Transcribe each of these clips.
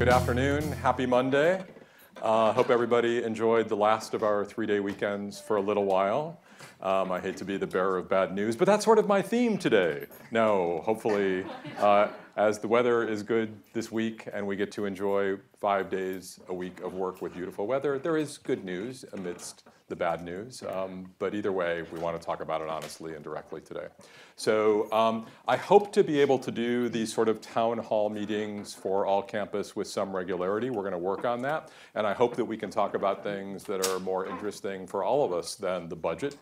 Good afternoon. Happy Monday. Hope everybody enjoyed the last of our 3-day weekends for a little while. I hate to be the bearer of bad news, but that's sort of my theme today. No, hopefully, as the weather is good this week and we get to enjoy 5 days a week of work with beautiful weather, there is good news amidst the bad news. But either way, we want to talk about it honestly and directly today. So I hope to be able to do these sort of town hall meetings for all campus with some regularity. We're going to work on that. And I hope that we can talk about things that are more interesting for all of us than the budget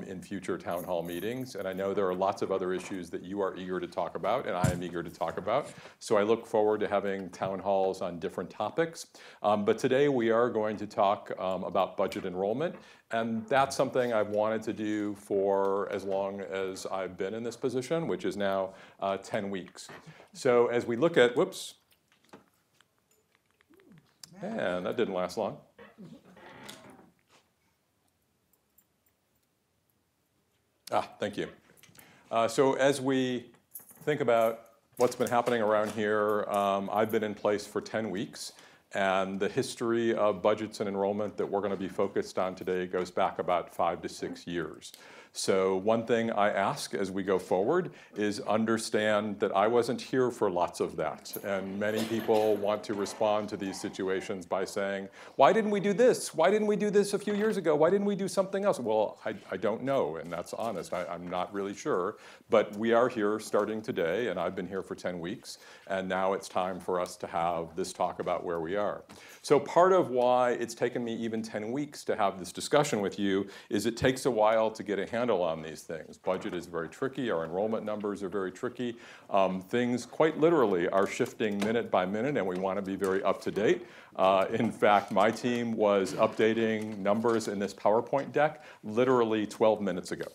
in future town hall meetings. And I know there are lots of other issues that you are eager to talk about and I am eager to talk about. So I look forward to having town halls on different topics. But today we are going to talk about budget enrollment. And that's something I've wanted to do for as long as I've been in this position, which is now 10 weeks. So as we look at, whoops, and that didn't last long. Thank you. So as we think about what's been happening around here, I've been in place for 10 weeks. And the history of budgets and enrollment that we're going to be focused on today goes back about 5 to 6 years. So one thing I ask as we go forward is understand that I wasn't here for lots of that. And many people want to respond to these situations by saying, why didn't we do this? Why didn't we do this a few years ago? Why didn't we do something else? Well, I don't know, and that's honest. I'm not really sure. But we are here starting today, and I've been here for 10 weeks. And now it's time for us to have this talk about where we are. So part of why it's taken me even 10 weeks to have this discussion with you is it takes a while to get a handle on these things. Budget is very tricky. Our enrollment numbers are very tricky. Things quite literally are shifting minute by minute, and we want to be very up to date. In fact, my team was updating numbers in this PowerPoint deck literally 12 minutes ago.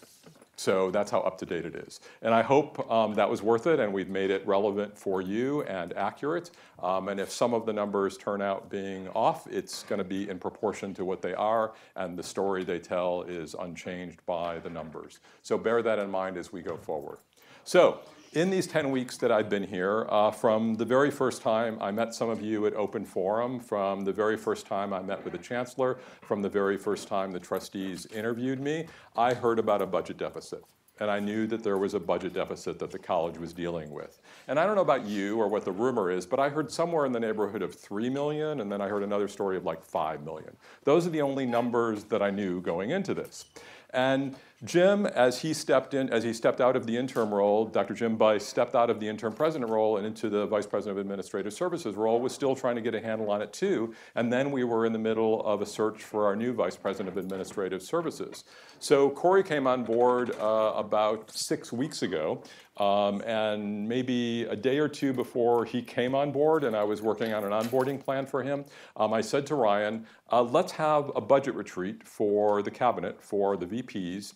So that's how up to date it is. And I hope that was worth it and we've made it relevant for you and accurate. And if some of the numbers turn out being off, it's going to be in proportion to what they are, and the story they tell is unchanged by the numbers. So bear that in mind as we go forward. So in these 10 weeks that I've been here, from the very first time I met some of you at Open Forum, from the very first time I met with the chancellor, from the very first time the trustees interviewed me, I heard about a budget deficit. And I knew that there was a budget deficit that the college was dealing with. And I don't know about you or what the rumor is, but I heard somewhere in the neighborhood of 3 million, and then I heard another story of like 5 million. Those are the only numbers that I knew going into this. And Jim, as he stepped out of the interim role, Dr. Jim Bice stepped out of the interim president role and into the vice president of administrative services role, was still trying to get a handle on it too. And then we were in the middle of a search for our new vice president of administrative services. So Corey came on board about 6 weeks ago. And maybe a day or two before he came on board and I was working on an onboarding plan for him, I said to Ryan, let's have a budget retreat for the cabinet, for the VPs,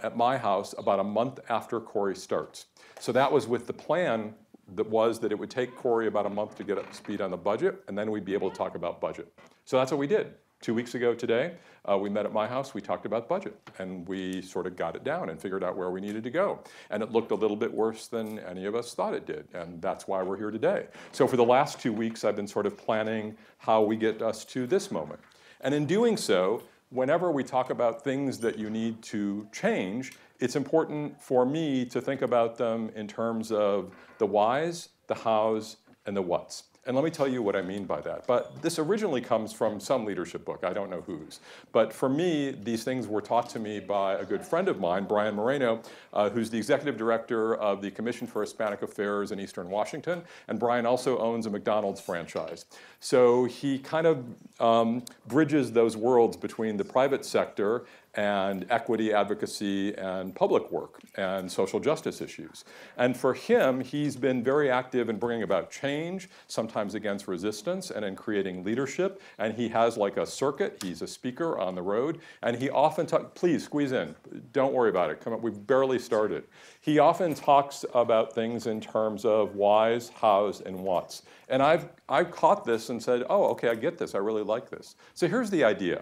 at my house about a month after Corey starts. So that was with the plan that it would take Corey about a month to get up to speed on the budget, and then we'd be able to talk about budget. So that's what we did. 2 weeks ago today, we met at my house, we talked about budget, and we sort of got it down and figured out where we needed to go. And it looked a little bit worse than any of us thought it did, and that's why we're here today. So for the last 2 weeks, I've been sort of planning how we get us to this moment. And in doing so, whenever we talk about things that you need to change, it's important for me to think about them in terms of the whys, the hows, and the whats. And let me tell you what I mean by that. But this originally comes from some leadership book. I don't know whose. But for me, these things were taught to me by a good friend of mine, Brian Moreno, who's the executive director of the Commission for Hispanic Affairs in Eastern Washington. And Brian also owns a McDonald's franchise. So he kind of bridges those worlds between the private sector and equity advocacy and public work and social justice issues. And for him, he's been very active in bringing about change, sometimes against resistance, and in creating leadership. And he has like a circuit. He's a speaker on the road. And he often talks, please squeeze in. Don't worry about it. Come on, we've barely started. He often talks about things in terms of whys, hows, and whats. And I've caught this and said, oh, okay, I get this. I really like this. So here's the idea.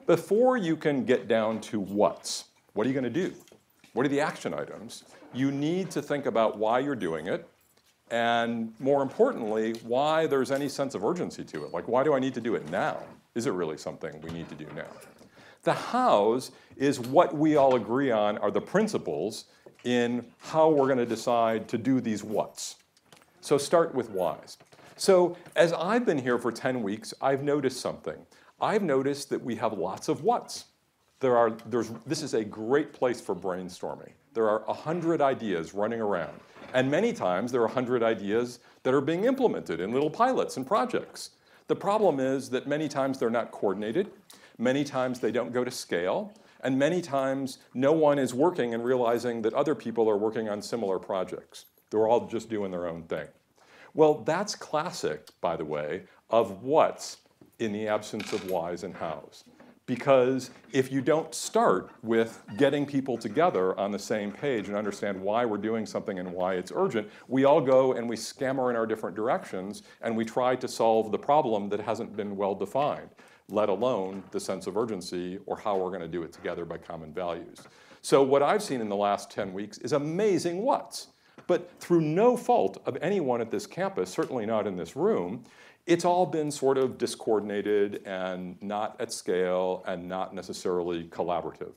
Before you can get down to what's, what are you going to do? What are the action items? You need to think about why you're doing it, and more importantly, why there's any sense of urgency to it. Like, why do I need to do it now? Is it really something we need to do now? The hows is what we all agree on are the principles in how we're going to decide to do these whats. So start with whys. So as I've been here for 10 weeks, I've noticed something. I've noticed that we have lots of whats. This is a great place for brainstorming. There are 100 ideas running around. And many times there are 100 ideas that are being implemented in little pilots and projects. The problem is that many times they're not coordinated. Many times they don't go to scale. And many times no one is working and realizing that other people are working on similar projects. They're all just doing their own thing. Well, that's classic, by the way, of what's in the absence of whys and hows. Because if you don't start with getting people together on the same page and understand why we're doing something and why it's urgent, we all go and we scammer in our different directions and we try to solve the problem that hasn't been well defined, let alone the sense of urgency or how we're going to do it together by common values. So what I've seen in the last 10 weeks is amazing whats. But through no fault of anyone at this campus, certainly not in this room, it's all been sort of discoordinated and not at scale and not necessarily collaborative.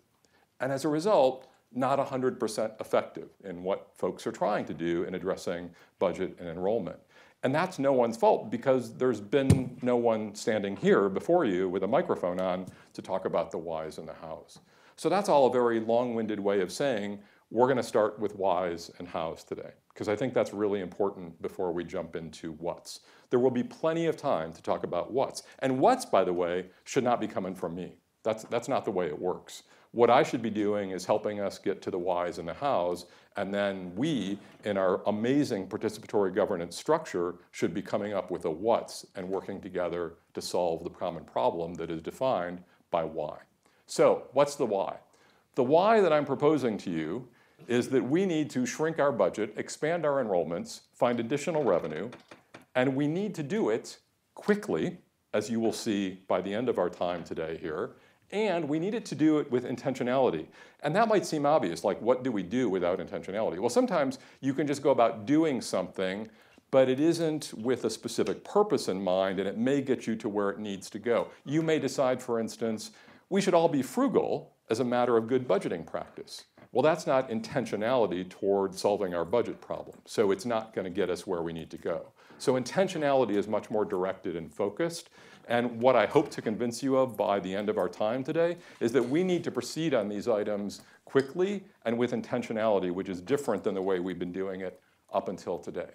And as a result, not 100% effective in what folks are trying to do in addressing budget and enrollment. And that's no one's fault because there's been no one standing here before you with a microphone on to talk about the whys and the hows. So that's all a very long-winded way of saying we're going to start with whys and hows today, because I think that's really important before we jump into whats. There will be plenty of time to talk about whats. And whats, by the way, should not be coming from me. That's not the way it works. What I should be doing is helping us get to the whys and the hows, and then we, in our amazing participatory governance structure, should be coming up with a whats and working together to solve the common problem that is defined by why. So what's the why? The why that I'm proposing to you is that we need to shrink our budget, expand our enrollments, find additional revenue, and we need to do it quickly, as you will see by the end of our time today here, and we need it to do it with intentionality. And that might seem obvious, like what do we do without intentionality? Well, sometimes you can just go about doing something, but it isn't with a specific purpose in mind, and it may get you to where it needs to go. You may decide, for instance, we should all be frugal as a matter of good budgeting practice. Well, that's not intentionality toward solving our budget problem, so it's not going to get us where we need to go. So intentionality is much more directed and focused, and what I hope to convince you of by the end of our time today is that we need to proceed on these items quickly and with intentionality, which is different than the way we've been doing it up until today.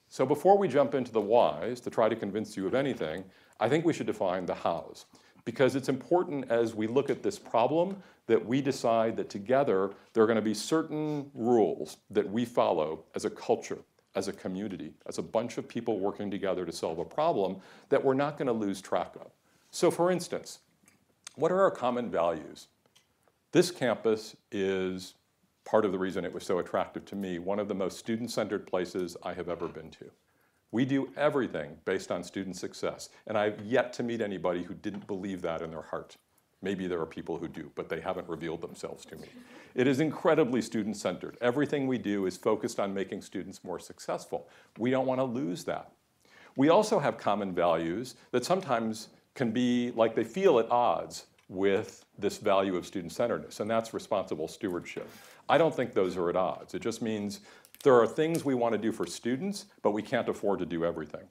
So before we jump into the whys, to try to convince you of anything, I think we should define the hows. Because it's important as we look at this problem that we decide that together there are going to be certain rules that we follow as a culture, as a community, as a bunch of people working together to solve a problem that we're not going to lose track of. So for instance, what are our common values? This campus is part of the reason it was so attractive to me, one of the most student-centered places I have ever been to. We do everything based on student success, and I've yet to meet anybody who didn't believe that in their heart. Maybe there are people who do, but they haven't revealed themselves to me. It is incredibly student-centered. Everything we do is focused on making students more successful. We don't want to lose that. We also have common values that sometimes can be like they feel at odds with this value of student-centeredness, and that's responsible stewardship. I don't think those are at odds. It just means there are things we want to do for students, but we can't afford to do everything.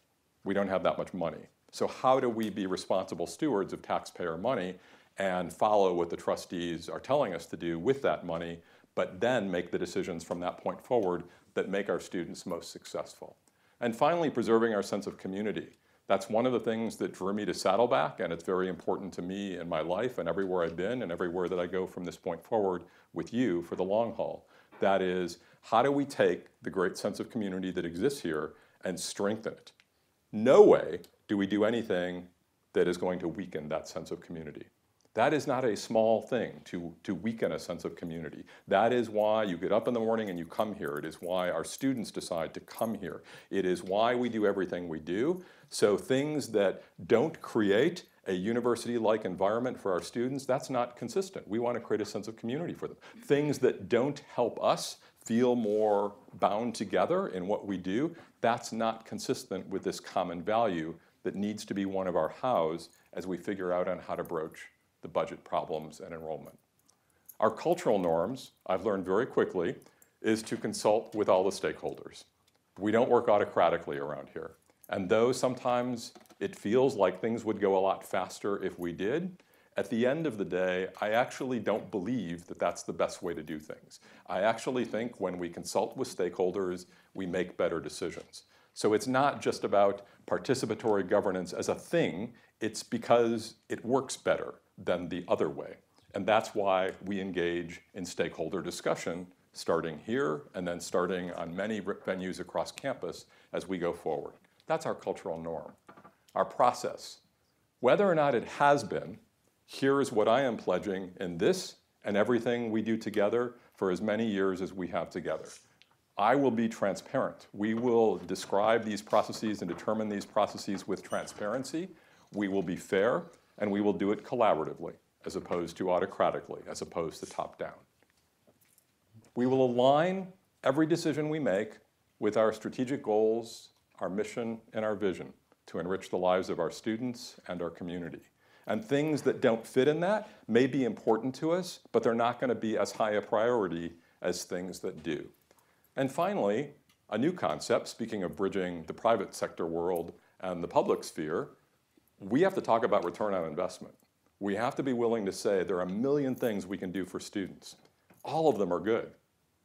We don't have that much money. So how do we be responsible stewards of taxpayer money and follow what the trustees are telling us to do with that money, but then make the decisions from that point forward that make our students most successful? And finally, preserving our sense of community. That's one of the things that drew me to Saddleback, and it's very important to me in my life and everywhere I've been and everywhere that I go from this point forward with you for the long haul. That is, how do we take the great sense of community that exists here and strengthen it? No way do we do anything that is going to weaken that sense of community. That is not a small thing to weaken a sense of community. That is why you get up in the morning and you come here. It is why our students decide to come here. It is why we do everything we do. So things that don't create a university-like environment for our students, that's not consistent. We want to create a sense of community for them. Things that don't help us feel more bound together in what we do, that's not consistent with this common value that needs to be one of our hows as we figure out on how to broach the budget problems and enrollment. Our cultural norms, I've learned very quickly, is to consult with all the stakeholders. We don't work autocratically around here. And though sometimes it feels like things would go a lot faster if we did, at the end of the day, I actually don't believe that that's the best way to do things. I actually think when we consult with stakeholders, we make better decisions. So it's not just about participatory governance as a thing, it's because it works better than the other way. And that's why we engage in stakeholder discussion, starting here and then starting on many venues across campus as we go forward. That's our cultural norm. Our process. Whether or not it has been, here is what I am pledging in this and everything we do together for as many years as we have together. I will be transparent. We will describe these processes and determine these processes with transparency. We will be fair, and we will do it collaboratively, as opposed to autocratically, as opposed to top-down. We will align every decision we make with our strategic goals, our mission, and our vision to enrich the lives of our students and our community. And things that don't fit in that may be important to us, but they're not going to be as high a priority as things that do. And finally, a new concept, speaking of bridging the private sector world and the public sphere, we have to talk about return on investment. We have to be willing to say there are a million things we can do for students. All of them are good,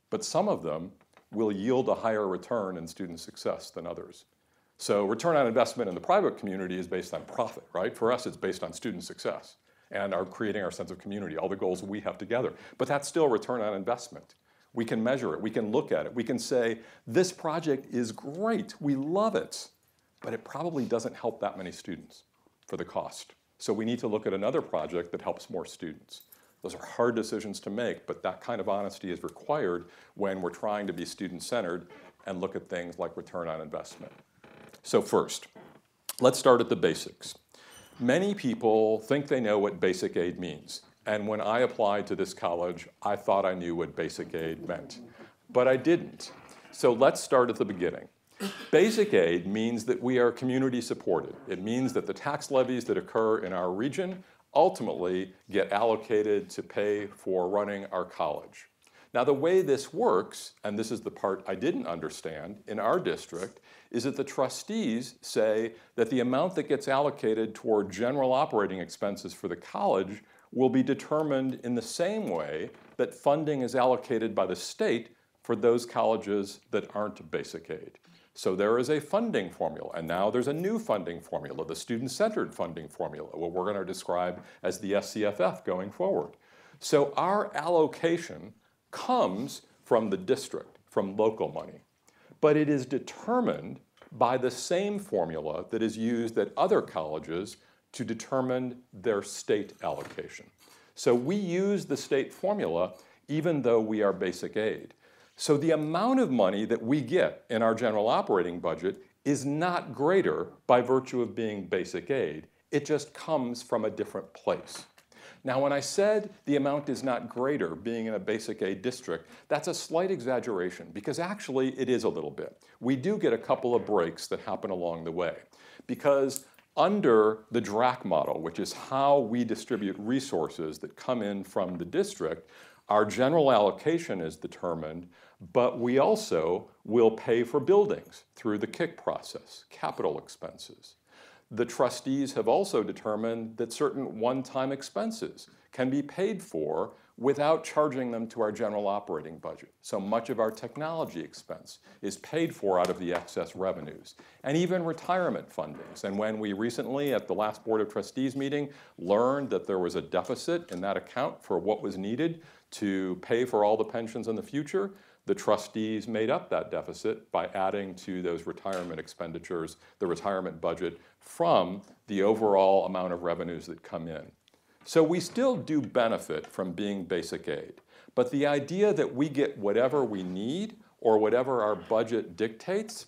but some of them will yield a higher return in student success than others. So return on investment in the private community is based on profit, right? For us, it's based on student success and creating our sense of community, all the goals we have together. But that's still return on investment. We can measure it, we can look at it, we can say, this project is great, we love it, but it probably doesn't help that many students for the cost. So we need to look at another project that helps more students. Those are hard decisions to make, but that kind of honesty is required when we're trying to be student-centered and look at things like return on investment. So first, let's start at the basics. Many people think they know what basic aid means. And when I applied to this college, I thought I knew what basic aid meant. But I didn't. So let's start at the beginning. Basic aid means that we are community supported. It means that the tax levies that occur in our region ultimately get allocated to pay for running our college. Now the way this works, and this is the part I didn't understand, in our district, is that the trustees say that the amount that gets allocated toward general operating expenses for the college will be determined in the same way that funding is allocated by the state for those colleges that aren't basic aid. So there is a funding formula, and now there's a new funding formula, the student-centered funding formula, what we're going to describe as the SCFF going forward. So our allocation comes from the district, from local money, but it is determined by the same formula that is used at other colleges to determine their state allocation. So we use the state formula even though we are basic aid. So the amount of money that we get in our general operating budget is not greater by virtue of being basic aid. It just comes from a different place. Now when I said the amount is not greater being in a basic aid district, that's a slight exaggeration because actually it is a little bit. We do get a couple of breaks that happen along the way because under the DRAC model, which is how we distribute resources that come in from the district, our general allocation is determined, but we also will pay for buildings through the KIC process, capital expenses. The trustees have also determined that certain one-time expenses can be paid for without charging them to our general operating budget. So much of our technology expense is paid for out of the excess revenues, and even retirement fundings. And when we recently, at the last Board of Trustees meeting, learned that there was a deficit in that account for what was needed to pay for all the pensions in the future, the trustees made up that deficit by adding to those retirement expenditures, the retirement budget, from the overall amount of revenues that come in. So we still do benefit from being basic aid, but the idea that we get whatever we need or whatever our budget dictates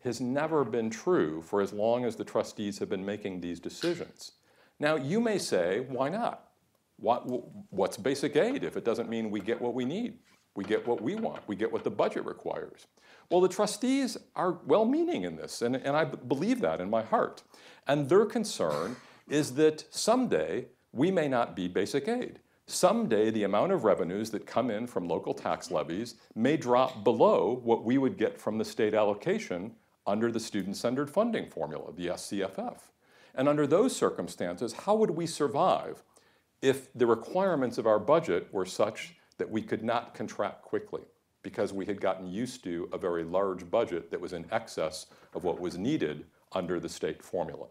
has never been true for as long as the trustees have been making these decisions. Now you may say, why not? What's basic aid if it doesn't mean we get what we need? We get what we want. We get what the budget requires. Well, the trustees are well-meaning in this, and I believe that in my heart. And their concern is that someday we may not be basic aid. Someday the amount of revenues that come in from local tax levies may drop below what we would get from the state allocation under the student-centered funding formula, the SCFF. And under those circumstances, how would we survive if the requirements of our budget were such that we could not contract quickly because we had gotten used to a very large budget that was in excess of what was needed under the state formula?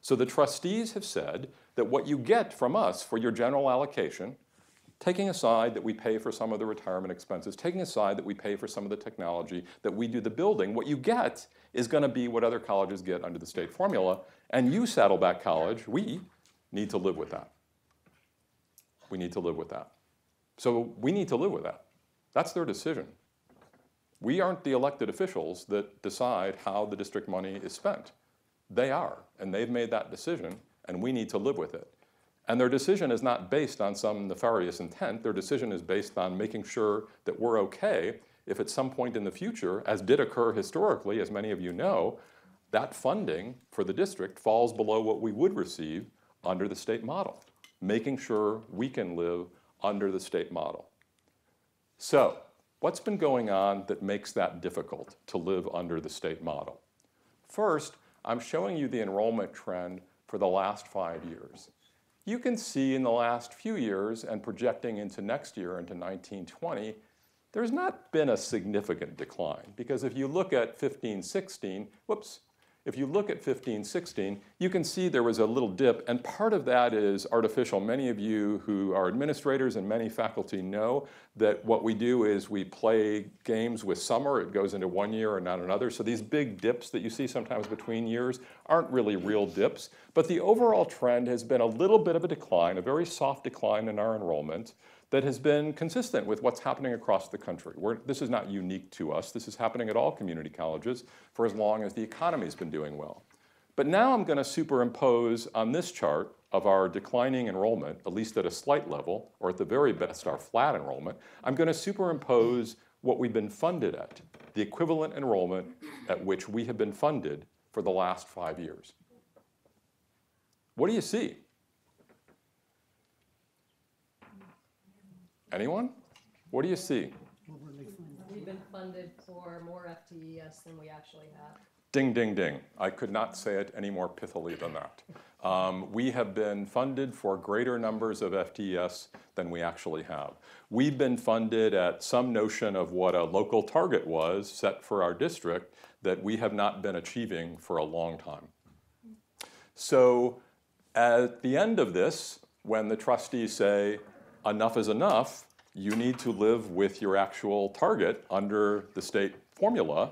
So the trustees have said that what you get from us for your general allocation, taking aside that we pay for some of the retirement expenses, taking aside that we pay for some of the technology, that we do the building, what you get is going to be what other colleges get under the state formula. And you, Saddleback College, we need to live with that. We need to live with that. So we need to live with that. That's their decision. We aren't the elected officials that decide how the district money is spent. They are, and they've made that decision, and we need to live with it. And their decision is not based on some nefarious intent. Their decision is based on making sure that we're okay if at some point in the future, as did occur historically, as many of you know, that funding for the district falls below what we would receive under the state model, making sure we can live under the state model. So, what's been going on that makes that difficult to live under the state model? First, I'm showing you the enrollment trend for the last 5 years. You can see in the last few years and projecting into next year, into 1920, there's not been a significant decline, because if you look at 15-16, if you look at 15-16, you can see there was a little dip, and part of that is artificial. Many of you who are administrators and many faculty know that what we do is we play games with summer. It goes into one year and not another. So these big dips that you see sometimes between years aren't really real dips. But the overall trend has been a little bit of a decline, a very soft decline in our enrollment that has been consistent with what's happening across the country. This is not unique to us. This is happening at all community colleges for as long as the economy's been doing well. But now I'm going to superimpose on this chart of our declining enrollment, at least at a slight level, or at the very best, our flat enrollment. I'm going to superimpose what we've been funded at, the equivalent enrollment at which we have been funded for the last 5 years. What do you see? Anyone? What do you see? We've been funded for more FTEs than we actually have. Ding, ding, ding. I could not say it any more pithily than that. We have been funded for greater numbers of FTEs than we actually have. We've been funded at some notion of what a local target was set for our district that we have not been achieving for a long time. So at the end of this, when the trustees say, enough is enough, you need to live with your actual target under the state formula,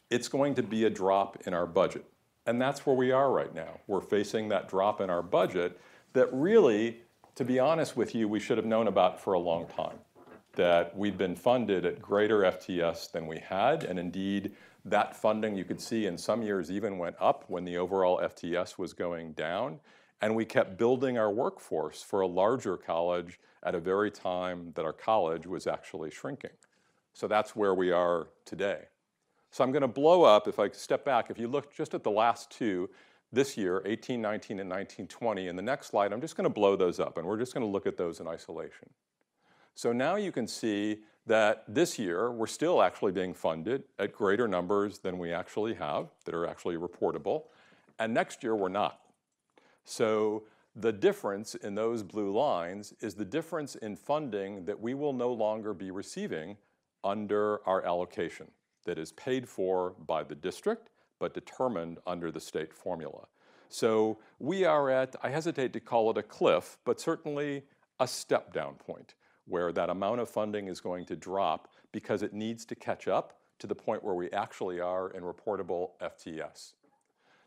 it's going to be a drop in our budget. And that's where we are right now. We're facing that drop in our budget that really, to be honest with you, we should have known about for a long time. That we've been funded at greater FTS than we had, and indeed, that funding you could see in some years even went up when the overall FTS was going down. And we kept building our workforce for a larger college at a very time that our college was actually shrinking. So that's where we are today. So I'm going to blow up, if I step back, if you look just at the last two, this year, 18-19 and 19-20, in the next slide, I'm just going to blow those up, and we're just going to look at those in isolation. So now you can see that this year, we're still actually being funded at greater numbers than we actually have, that are actually reportable, and next year we're not. So the difference in those blue lines is the difference in funding that we will no longer be receiving under our allocation that is paid for by the district but determined under the state formula. So we are at, I hesitate to call it a cliff, but certainly a step down point where that amount of funding is going to drop because it needs to catch up to the point where we actually are in reportable FTS.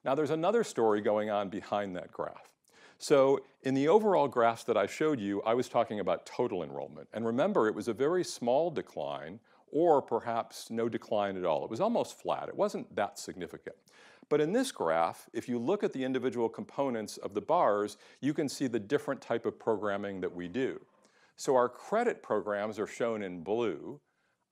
Now there's another story going on behind that graph. So in the overall graphs that I showed you, I was talking about total enrollment. And remember, it was a very small decline or perhaps no decline at all. It was almost flat. It wasn't that significant. But in this graph, if you look at the individual components of the bars, you can see the different type of programming that we do. So our credit programs are shown in blue.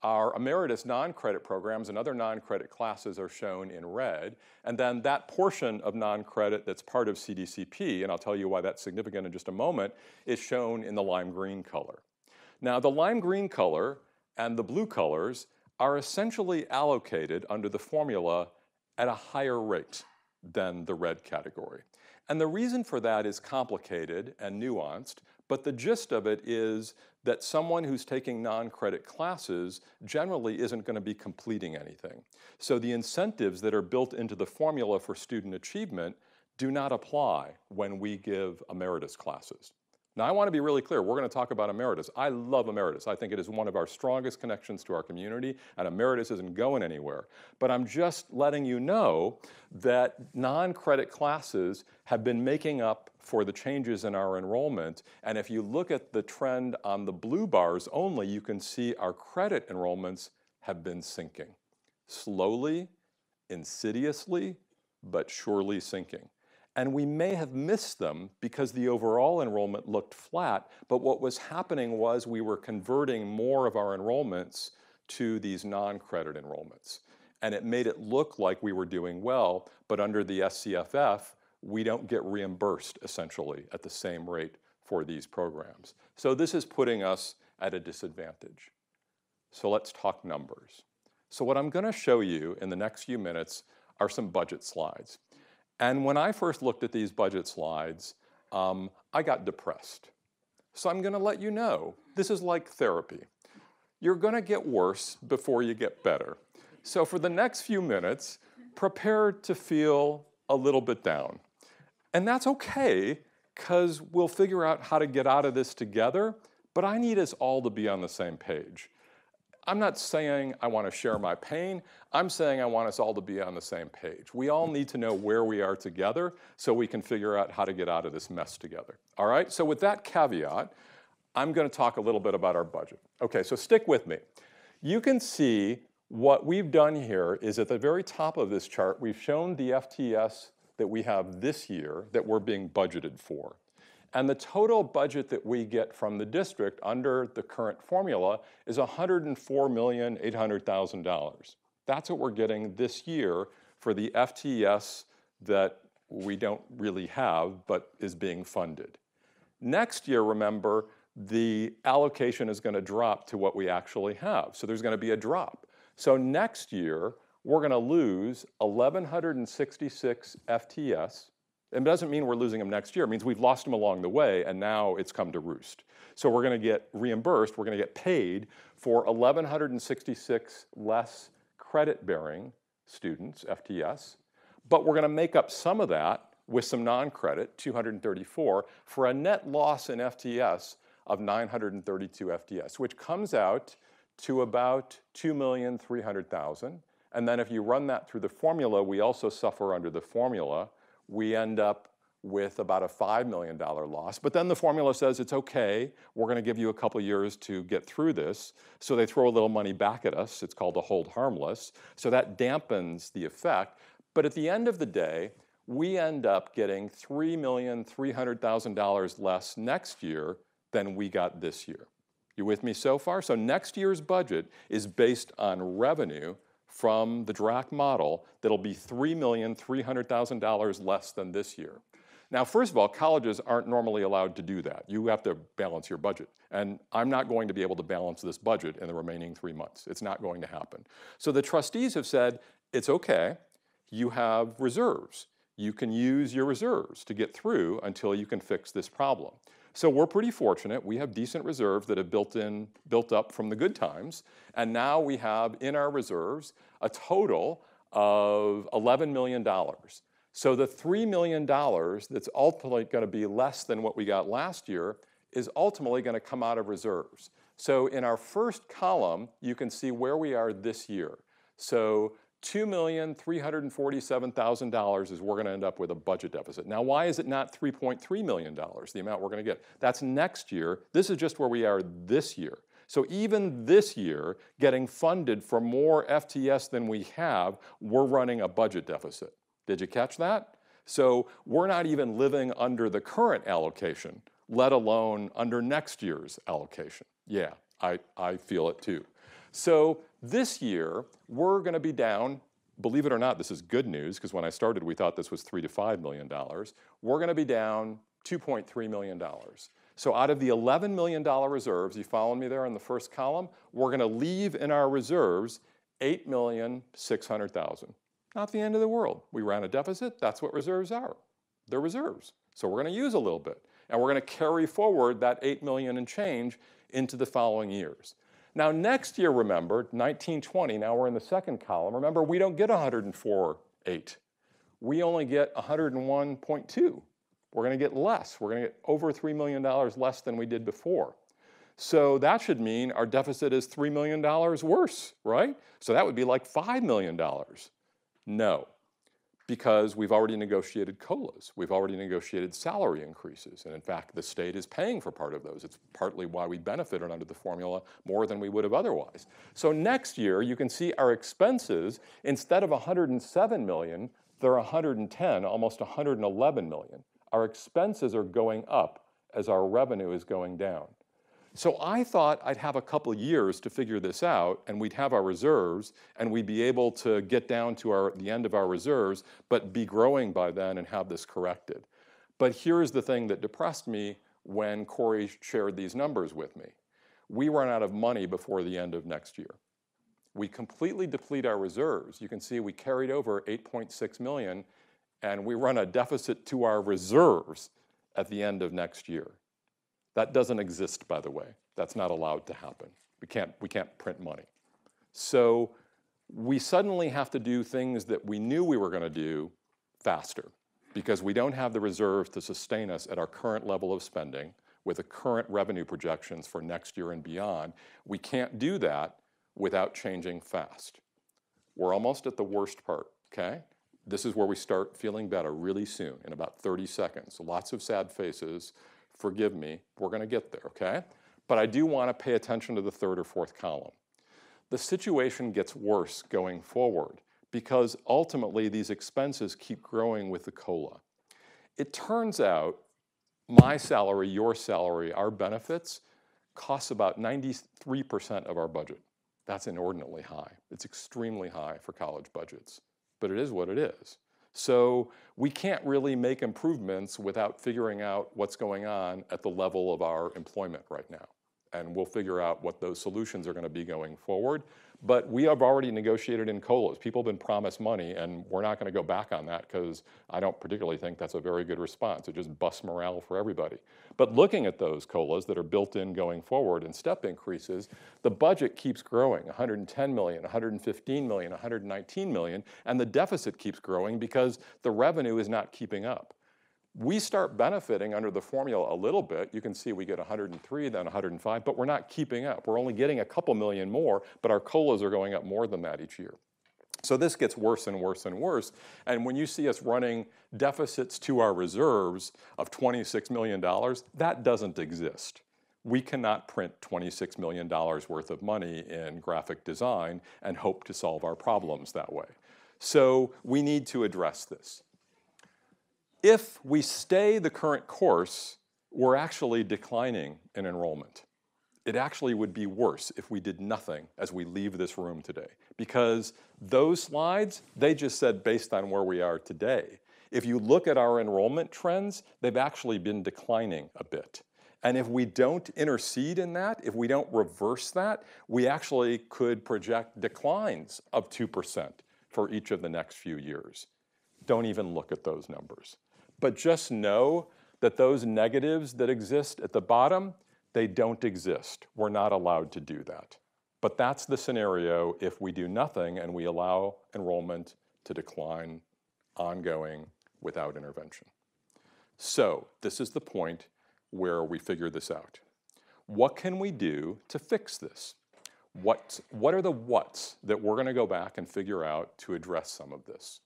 Our emeritus non-credit programs and other non-credit classes are shown in red. And then that portion of non-credit that's part of CDCP, and I'll tell you why that's significant in just a moment, is shown in the lime green color. Now, the lime green color and the blue colors are essentially allocated under the formula at a higher rate than the red category. And the reason for that is complicated and nuanced, but the gist of it is that someone who's taking non-credit classes generally isn't going to be completing anything. So the incentives that are built into the formula for student achievement do not apply when we give emeritus classes. Now, I want to be really clear. We're going to talk about emeritus. I love emeritus. I think it is one of our strongest connections to our community, and emeritus isn't going anywhere. But I'm just letting you know that non-credit classes have been making up for the changes in our enrollment. And if you look at the trend on the blue bars only, you can see our credit enrollments have been sinking. Slowly, insidiously, but surely sinking. And we may have missed them because the overall enrollment looked flat, but what was happening was we were converting more of our enrollments to these non-credit enrollments. And it made it look like we were doing well, but under the SCFF, we don't get reimbursed essentially at the same rate for these programs. So this is putting us at a disadvantage. So let's talk numbers. So what I'm going to show you in the next few minutes are some budget slides. And when I first looked at these budget slides, I got depressed. So I'm going to let you know, this is like therapy. You're going to get worse before you get better. So for the next few minutes, prepare to feel a little bit down. And that's okay, because we'll figure out how to get out of this together, but I need us all to be on the same page. I'm not saying I want to share my pain. I'm saying I want us all to be on the same page. We all need to know where we are together so we can figure out how to get out of this mess together. All right? So with that caveat, I'm going to talk a little bit about our budget. Okay, so stick with me. You can see what we've done here is at the very top of this chart, we've shown the FTS that we have this year that we're being budgeted for. And the total budget that we get from the district under the current formula is $104,800,000. That's what we're getting this year for the FTS that we don't really have but is being funded. Next year, remember, the allocation is going to drop to what we actually have. So there's going to be a drop. So next year, we're going to lose 1,166 FTS. It doesn't mean we're losing them next year. It means we've lost them along the way, and now it's come to roost. So we're going to get reimbursed. We're going to get paid for 1,166 less credit-bearing students, FTS. But we're going to make up some of that with some non-credit, 234, for a net loss in FTS of 932 FTS, which comes out to about 2,300,000. And then if you run that through the formula, we also suffer under the formula. We end up with about a $5 million loss. But then the formula says it's okay, we're going to give you a couple years to get through this. So they throw a little money back at us. It's called a hold harmless. So that dampens the effect. But at the end of the day, we end up getting $3,300,000 less next year than we got this year. You with me so far? So next year's budget is based on revenue from the DRAC model that'll be $3,300,000 less than this year. Now, first of all, colleges aren't normally allowed to do that. You have to balance your budget. And I'm not going to be able to balance this budget in the remaining 3 months. It's not going to happen. So the trustees have said, it's okay, you have reserves. You can use your reserves to get through until you can fix this problem. So we're pretty fortunate. We have decent reserves that have built up from the good times. And now we have in our reserves a total of $11 million. So the $3 million that's ultimately going to be less than what we got last year is ultimately going to come out of reserves. So in our first column, you can see where we are this year. So $2,347,000 is we're going to end up with a budget deficit. Now, why is it not $3.3 million, the amount we're going to get? That's next year. This is just where we are this year. So even this year, getting funded for more FTS than we have, we're running a budget deficit. Did you catch that? So we're not even living under the current allocation, let alone under next year's allocation. Yeah, I feel it too. So this year, we're going to be down. Believe it or not, this is good news, because when I started, we thought this was $3 to $5 million. We're going to be down $2.3 million. So out of the $11 million reserves, you follow me there in the first column, we're going to leave in our reserves $8,600,000. Not the end of the world. We ran a deficit. That's what reserves are. They're reserves. So we're going to use a little bit. And we're going to carry forward that $8 million and change into the following years. Now, next year, remember, 1920, now we're in the second column. Remember, we don't get 104.8. We only get 101.2. We're going to get less. We're going to get over $3 million less than we did before. So that should mean our deficit is $3 million worse, right? So that would be like $5 million. No, because we've already negotiated COLAs. We've already negotiated salary increases. And in fact, the state is paying for part of those. It's partly why we benefited under the formula more than we would have otherwise. So next year, you can see our expenses, instead of 107 million, they're 110, almost 111 million. Our expenses are going up as our revenue is going down. So I thought I'd have a couple years to figure this out, and we'd have our reserves, and we'd be able to get down to the end of our reserves, but be growing by then and have this corrected. But here's the thing that depressed me when Corey shared these numbers with me. We run out of money before the end of next year. We completely deplete our reserves. You can see we carried over 8.6 million, and we run a deficit to our reserves at the end of next year. That doesn't exist, by the way. That's not allowed to happen. We can't print money. So we suddenly have to do things that we knew we were going to do faster, because we don't have the reserves to sustain us at our current level of spending with the current revenue projections for next year and beyond. We can't do that without changing fast. We're almost at the worst part, okay? This is where we start feeling better really soon, in about 30 seconds. Lots of sad faces. Forgive me, we're going to get there, okay? But I do want to pay attention to the third or fourth column. The situation gets worse going forward because ultimately these expenses keep growing with the COLA. It turns out my salary, your salary, our benefits costs about 93% of our budget. That's inordinately high. It's extremely high for college budgets, but it is what it is. So we can't really make improvements without figuring out what's going on at the level of our employment right now. And we'll figure out what those solutions are going to be going forward. But we have already negotiated in COLAs. People have been promised money, and we're not going to go back on that because I don't particularly think that's a very good response. It just busts morale for everybody. But looking at those COLAs that are built in going forward and step increases, the budget keeps growing, 110 million, 115 million, 119 million, and the deficit keeps growing because the revenue is not keeping up. We start benefiting under the formula a little bit. You can see we get 103, then 105, but we're not keeping up. We're only getting a couple million more, but our COLAs are going up more than that each year. So this gets worse and worse and worse. And when you see us running deficits to our reserves of $26 million, that doesn't exist. We cannot print $26 million worth of money in graphic design and hope to solve our problems that way. So we need to address this. If we stay the current course, we're actually declining in enrollment. It actually would be worse if we did nothing as we leave this room today, because those slides, they just said based on where we are today. If you look at our enrollment trends, they've actually been declining a bit. And if we don't intercede in that, if we don't reverse that, we actually could project declines of 2% for each of the next few years. Don't even look at those numbers. But just know that those negatives that exist at the bottom, they don't exist. We're not allowed to do that. But that's the scenario if we do nothing and we allow enrollment to decline ongoing without intervention. So this is the point where we figure this out. What can we do to fix this? What are the whats that we're going to go back and figure out to address some of this?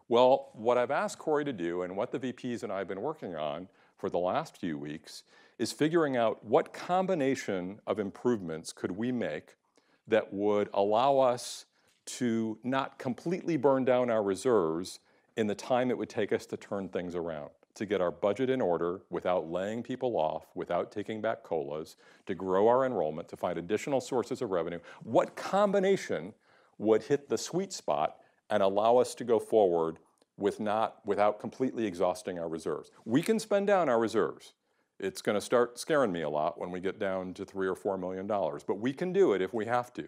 Well, what I've asked Corey to do and what the VPs and I have been working on for the last few weeks is figuring out what combination of improvements could we make that would allow us to not completely burn down our reserves in the time it would take us to turn things around. to get our budget in order without laying people off, without taking back COLAs, to grow our enrollment, to find additional sources of revenue? What combination would hit the sweet spot and allow us to go forward without completely exhausting our reserves? We can spend down our reserves. It's going to start scaring me a lot when we get down to $3 or $4 million, but we can do it if we have to.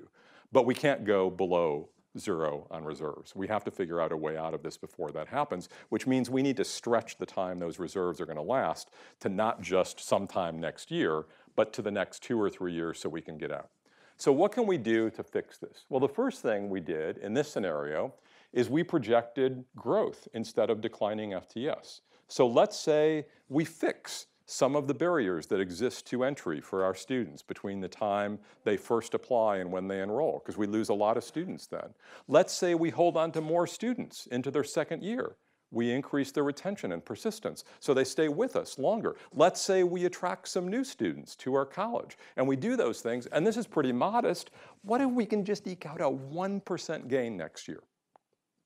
But we can't go below zero on reserves. We have to figure out a way out of this before that happens, which means we need to stretch the time those reserves are going to last to not just sometime next year, but to the next 2 or 3 years so we can get out. So what can we do to fix this? Well, the first thing we did in this scenario is we projected growth instead of declining FTS. So let's say we fix some of the barriers that exist to entry for our students between the time they first apply and when they enroll, because we lose a lot of students then. Let's say we hold on to more students into their second year. We increase their retention and persistence so they stay with us longer. Let's say we attract some new students to our college, and we do those things, and this is pretty modest. What if we can just eke out a 1% gain next year?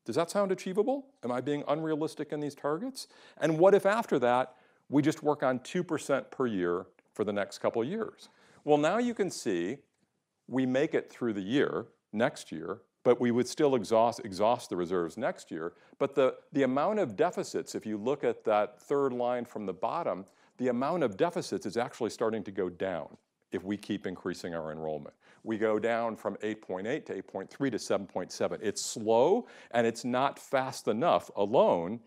Does that sound achievable? Am I being unrealistic in these targets? And what if after that, we just work on 2% per year for the next couple of years? Well, now you can see we make it through the year, next year, but we would still exhaust the reserves next year. But the amount of deficits, if you look at that third line from the bottom, the amount of deficits is actually starting to go down if we keep increasing our enrollment. We go down from 8.8 to 8.3 to 7.7. It's slow, and it's not fast enough alone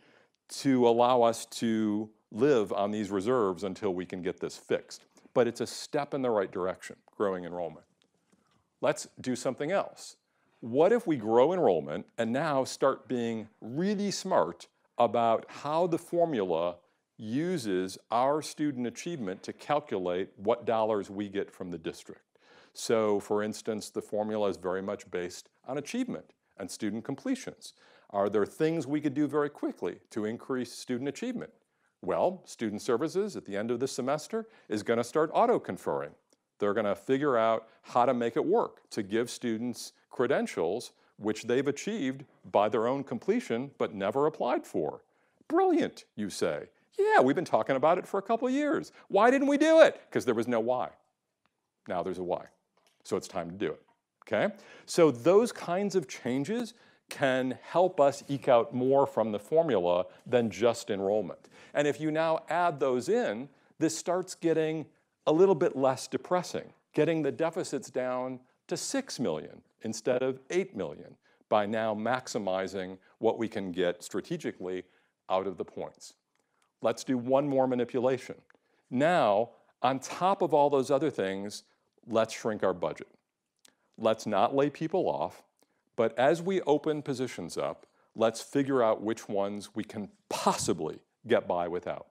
to allow us to live on these reserves until we can get this fixed. But it's a step in the right direction, growing enrollment. Let's do something else. What if we grow enrollment and now start being really smart about how the formula uses our student achievement to calculate what dollars we get from the district? So, for instance, the formula is very much based on achievement and student completions. Are there things we could do very quickly to increase student achievement? Well, student services at the end of this semester is going to start auto-conferring. They're going to figure out how to make it work to give students credentials which they've achieved by their own completion but never applied for. Brilliant, you say. Yeah, we've been talking about it for a couple of years. Why didn't we do it? Because there was no why. Now there's a why. So it's time to do it, okay? So those kinds of changes can help us eke out more from the formula than just enrollment. And if you now add those in, this starts getting a little bit less depressing, getting the deficits down to 6 million instead of 8 million by now maximizing what we can get strategically out of the points. Let's do one more manipulation. Now, on top of all those other things, let's shrink our budget. Let's not lay people off, but as we open positions up, let's figure out which ones we can possibly get by without,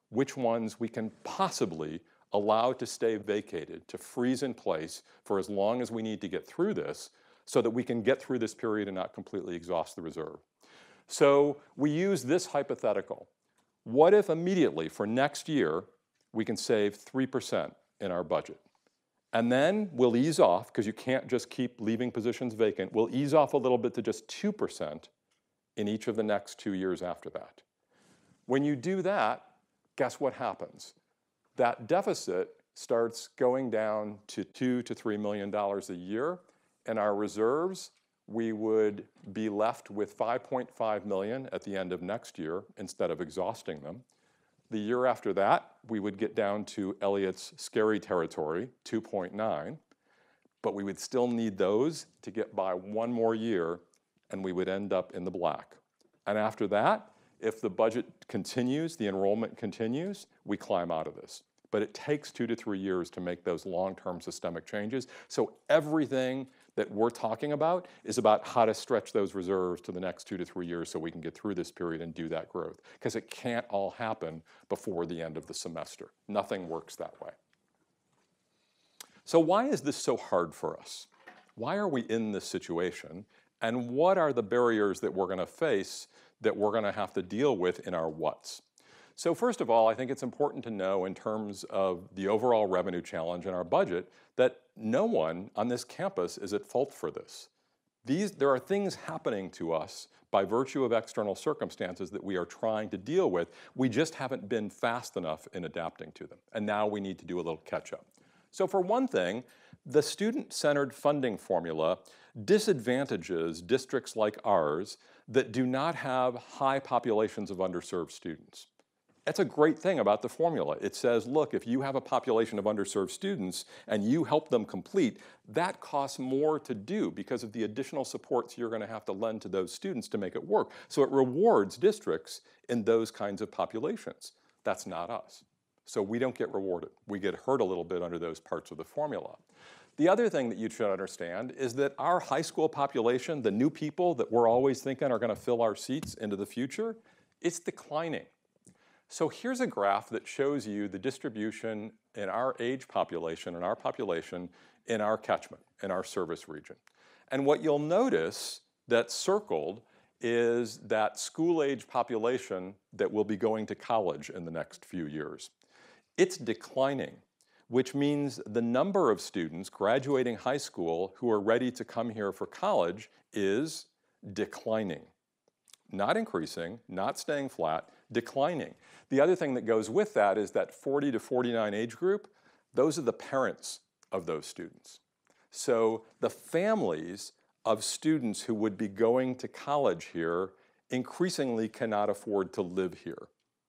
which ones we can possibly allow to stay vacated, to freeze in place for as long as we need to get through this so that we can get through this period and not completely exhaust the reserve. So we use this hypothetical. What if immediately for next year, we can save 3% in our budget? And then we'll ease off, because you can't just keep leaving positions vacant. We'll ease off a little bit to just 2% in each of the next 2 years after that. When you do that, guess what happens? That deficit starts going down to $2 to $3 million a year. And our reserves, we would be left with 5.5 million at the end of next year instead of exhausting them. The year after that, we would get down to Elliot's scary territory, 2.9, but we would still need those to get by one more year, and we would end up in the black. And after that, if the budget continues, the enrollment continues, we climb out of this. But it takes 2 to 3 years to make those long-term systemic changes. So everything that we're talking about is about how to stretch those reserves to the next 2 to 3 years so we can get through this period and do that growth. Because it can't all happen before the end of the semester. Nothing works that way. So why is this so hard for us? Why are we in this situation? And what are the barriers that we're going to face that we're going to have to deal with in our whats? So first of all, I think it's important to know in terms of the overall revenue challenge in our budget that no one on this campus is at fault for this. There are things happening to us by virtue of external circumstances that we are trying to deal with. We just haven't been fast enough in adapting to them. And now we need to do a little catch up. So for one thing, the student-centered funding formula disadvantages districts like ours that do not have high populations of underserved students. That's a great thing about the formula. It says, look, if you have a population of underserved students and you help them complete, that costs more to do because of the additional supports you're going to have to lend to those students to make it work. So it rewards districts in those kinds of populations. That's not us. So we don't get rewarded. We get hurt a little bit under those parts of the formula. The other thing that you should understand is that our high school population, the new people that we're always thinking are going to fill our seats into the future, it's declining. So here's a graph that shows you the distribution in our age population and our population in our catchment, in our service region. And what you'll notice that's circled is that school-age population that will be going to college in the next few years. It's declining, which means the number of students graduating high school who are ready to come here for college is declining. Not increasing, not staying flat, declining. The other thing that goes with that is that 40 to 49 age group, those are the parents of those students. So the families of students who would be going to college here increasingly cannot afford to live here.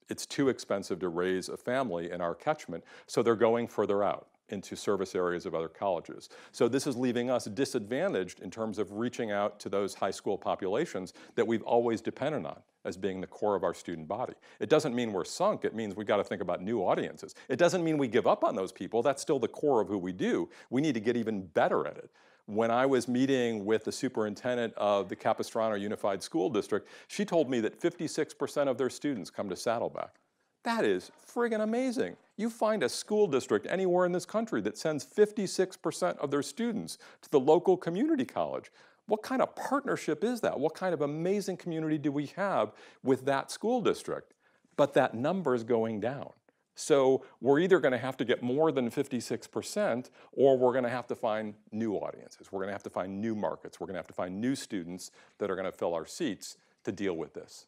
It's too expensive to raise a family in our catchment, so they're going further out into service areas of other colleges. So this is leaving us disadvantaged in terms of reaching out to those high school populations that we've always depended on as being the core of our student body. It doesn't mean we're sunk, it means we've got to think about new audiences. It doesn't mean we give up on those people, that's still the core of who we do. We need to get even better at it. When I was meeting with the superintendent of the Capistrano Unified School District, she told me that 56% of their students come to Saddleback. That is friggin' amazing. You find a school district anywhere in this country that sends 56% of their students to the local community college. What kind of partnership is that? What kind of amazing community do we have with that school district? But that number is going down. So we're either going to have to get more than 56%, or we're going to have to find new audiences. We're going to have to find new markets. We're going to have to find new students that are going to fill our seats to deal with this.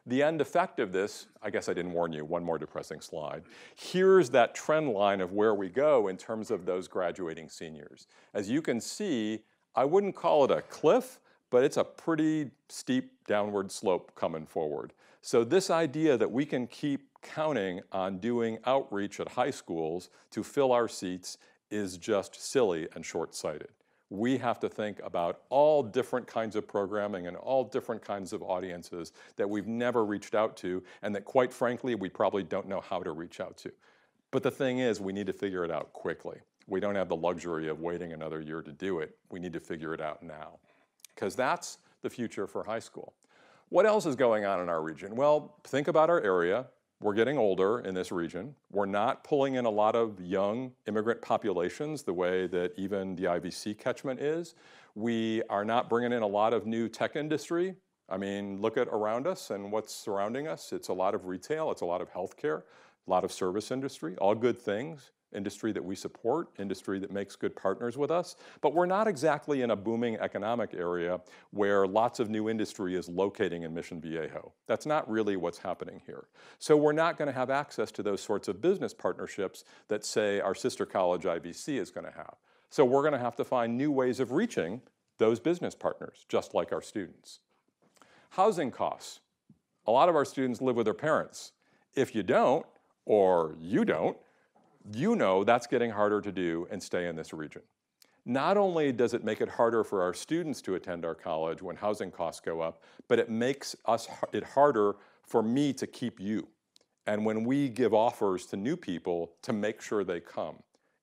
The end effect of this, I guess I didn't warn you, one more depressing slide. Here's that trend line of where we go in terms of those graduating seniors. As you can see, I wouldn't call it a cliff, but it's a pretty steep downward slope coming forward. So this idea that we can keep counting on doing outreach at high schools to fill our seats is just silly and short-sighted. We have to think about all different kinds of programming and all different kinds of audiences that we've never reached out to, and that quite frankly, we probably don't know how to reach out to. But the thing is, we need to figure it out quickly. We don't have the luxury of waiting another year to do it. We need to figure it out now, because that's the future for high school. What else is going on in our region? Well, think about our area. We're getting older in this region. We're not pulling in a lot of young immigrant populations the way that even the IVC catchment is. We are not bringing in a lot of new tech industry. I mean, look at around us and what's surrounding us. It's a lot of retail, it's a lot of healthcare, a lot of service industry, all good things. Industry that we support, industry that makes good partners with us, but we're not exactly in a booming economic area where lots of new industry is locating in Mission Viejo. That's not really what's happening here. So we're not going to have access to those sorts of business partnerships that, say, our sister college IVC is going to have. So we're going to have to find new ways of reaching those business partners, just like our students. Housing costs. A lot of our students live with their parents. If you don't, or you don't, you know that's getting harder to do and stay in this region. Not only does it make it harder for our students to attend our college when housing costs go up, but it makes it harder for me to keep you. And when we give offers to new people, to make sure they come.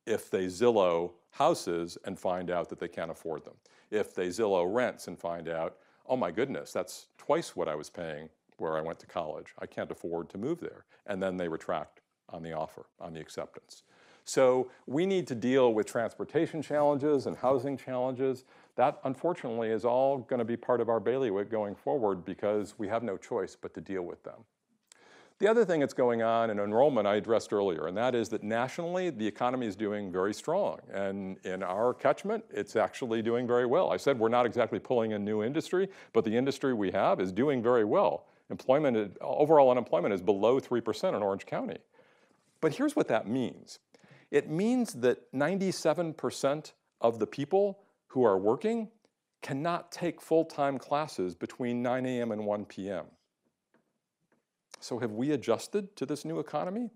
If they Zillow houses and find out that they can't afford them. If they Zillow rents and find out, oh my goodness, that's twice what I was paying where I went to college. I can't afford to move there. And then they retract on the offer, on the acceptance. So we need to deal with transportation challenges and housing challenges. That, unfortunately, is all going to be part of our bailiwick going forward because we have no choice but to deal with them. The other thing that's going on in enrollment I addressed earlier, and that is that nationally, the economy is doing very strong. And in our catchment, it's actually doing very well. I said we're not exactly pulling in new industry, but the industry we have is doing very well. Overall unemployment is below 3% in Orange County. But here's what that means. It means that 97% of the people who are working cannot take full-time classes between 9 a.m. and 1 p.m. So have we adjusted to this new economy?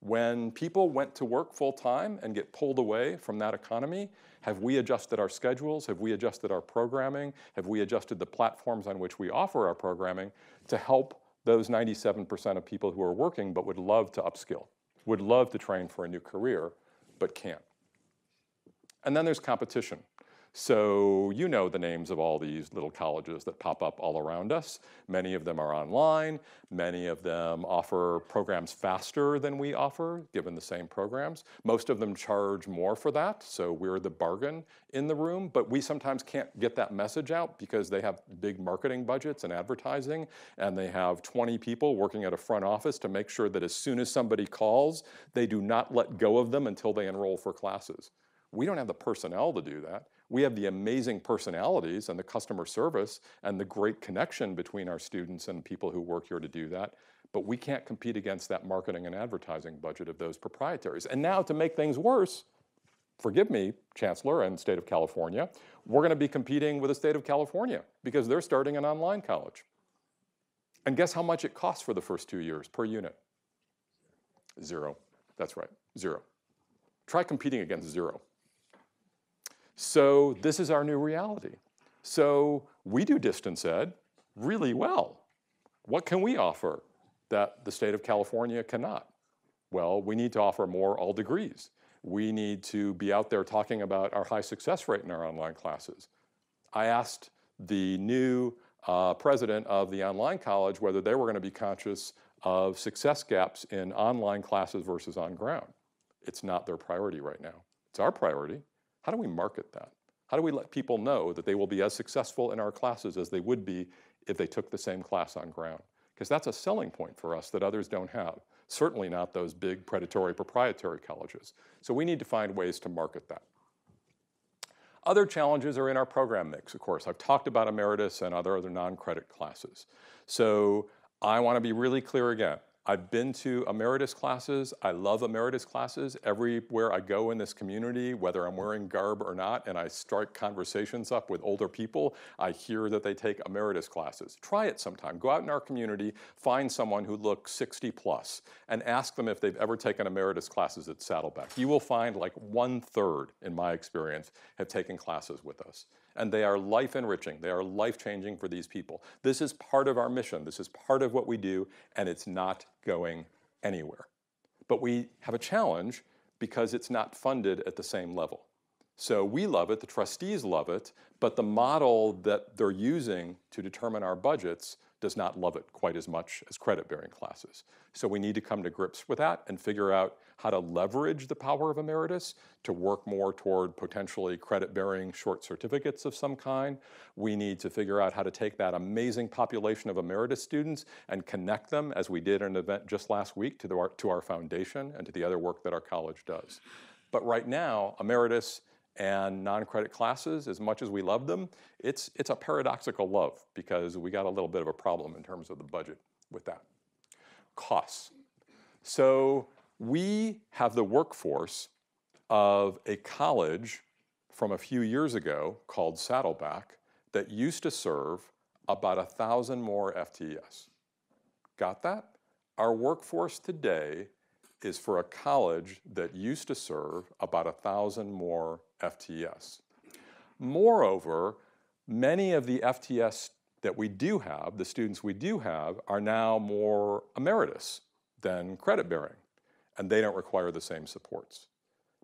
When people went to work full-time and get pulled away from that economy, have we adjusted our schedules? Have we adjusted our programming? Have we adjusted the platforms on which we offer our programming to help those 97% of people who are working but would love to upskill, would love to train for a new career, but can't? And then there's competition. So you know the names of all these little colleges that pop up all around us. Many of them are online. Many of them offer programs faster than we offer, given the same programs. Most of them charge more for that, so we're the bargain in the room. But we sometimes can't get that message out because they have big marketing budgets and advertising, and they have 20 people working at a front office to make sure that as soon as somebody calls, they do not let go of them until they enroll for classes. We don't have the personnel to do that. We have the amazing personalities and the customer service and the great connection between our students and people who work here to do that, but we can't compete against that marketing and advertising budget of those proprietaries. And now to make things worse, forgive me, Chancellor and State of California, we're going to be competing with the State of California because they're starting an online college. And guess how much it costs for the first 2 years per unit? 0. That's right, 0. Try competing against 0. So this is our new reality. So we do distance ed really well. What can we offer that the state of California cannot? Well, we need to offer more all degrees. We need to be out there talking about our high success rate in our online classes. I asked the new president of the online college whether they were going to be conscious of success gaps in online classes versus on ground. It's not their priority right now. It's our priority. How do we market that? How do we let people know that they will be as successful in our classes as they would be if they took the same class on ground? Because that's a selling point for us that others don't have. Certainly not those big predatory proprietary colleges. So we need to find ways to market that. Other challenges are in our program mix, of course. I've talked about emeritus and other non-credit classes. So I want to be really clear again. I've been to emeritus classes. I love emeritus classes. Everywhere I go in this community, whether I'm wearing garb or not, and I start conversations up with older people, I hear that they take emeritus classes. Try it sometime. Go out in our community, find someone who looks 60 plus, and ask them if they've ever taken emeritus classes at Saddleback. You will find like 1/3, in my experience, have taken classes with us. And they are life enriching. They are life changing for these people. This is part of our mission. This is part of what we do, and it's not going anywhere. But we have a challenge because it's not funded at the same level. So we love it, the trustees love it, but the model that they're using to determine our budgets does not love it quite as much as credit-bearing classes. So we need to come to grips with that and figure out how to leverage the power of emeritus to work more toward potentially credit-bearing short certificates of some kind. We need to figure out how to take that amazing population of emeritus students and connect them, as we did in an event just last week, to our foundation and to the other work that our college does. But right now, emeritus and non-credit classes, as much as we love them, it's a paradoxical love because we got a little bit of a problem in terms of the budget with that. Costs. So we have the workforce of a college from a few years ago called Saddleback that used to serve about 1,000 more FTEs. Got that? Our workforce today is for a college that used to serve about 1,000 more FTEs. Moreover, many of the FTS that we do have, the students we do have, are now more emeritus than credit-bearing, and they don't require the same supports.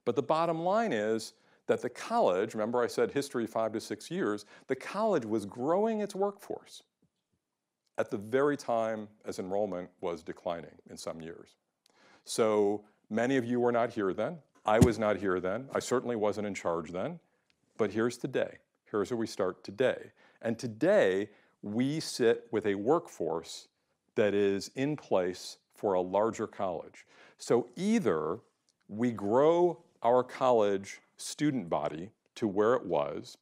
But the bottom line is that the college, remember I said history 5 to 6 years, the college was growing its workforce at the very time as enrollment was declining in some years. So many of you were not here then. I was not here then. I certainly wasn't in charge then. But here's today. Here's where we start today. And today, we sit with a workforce that is in place for a larger college. So either we grow our college student body to where it was,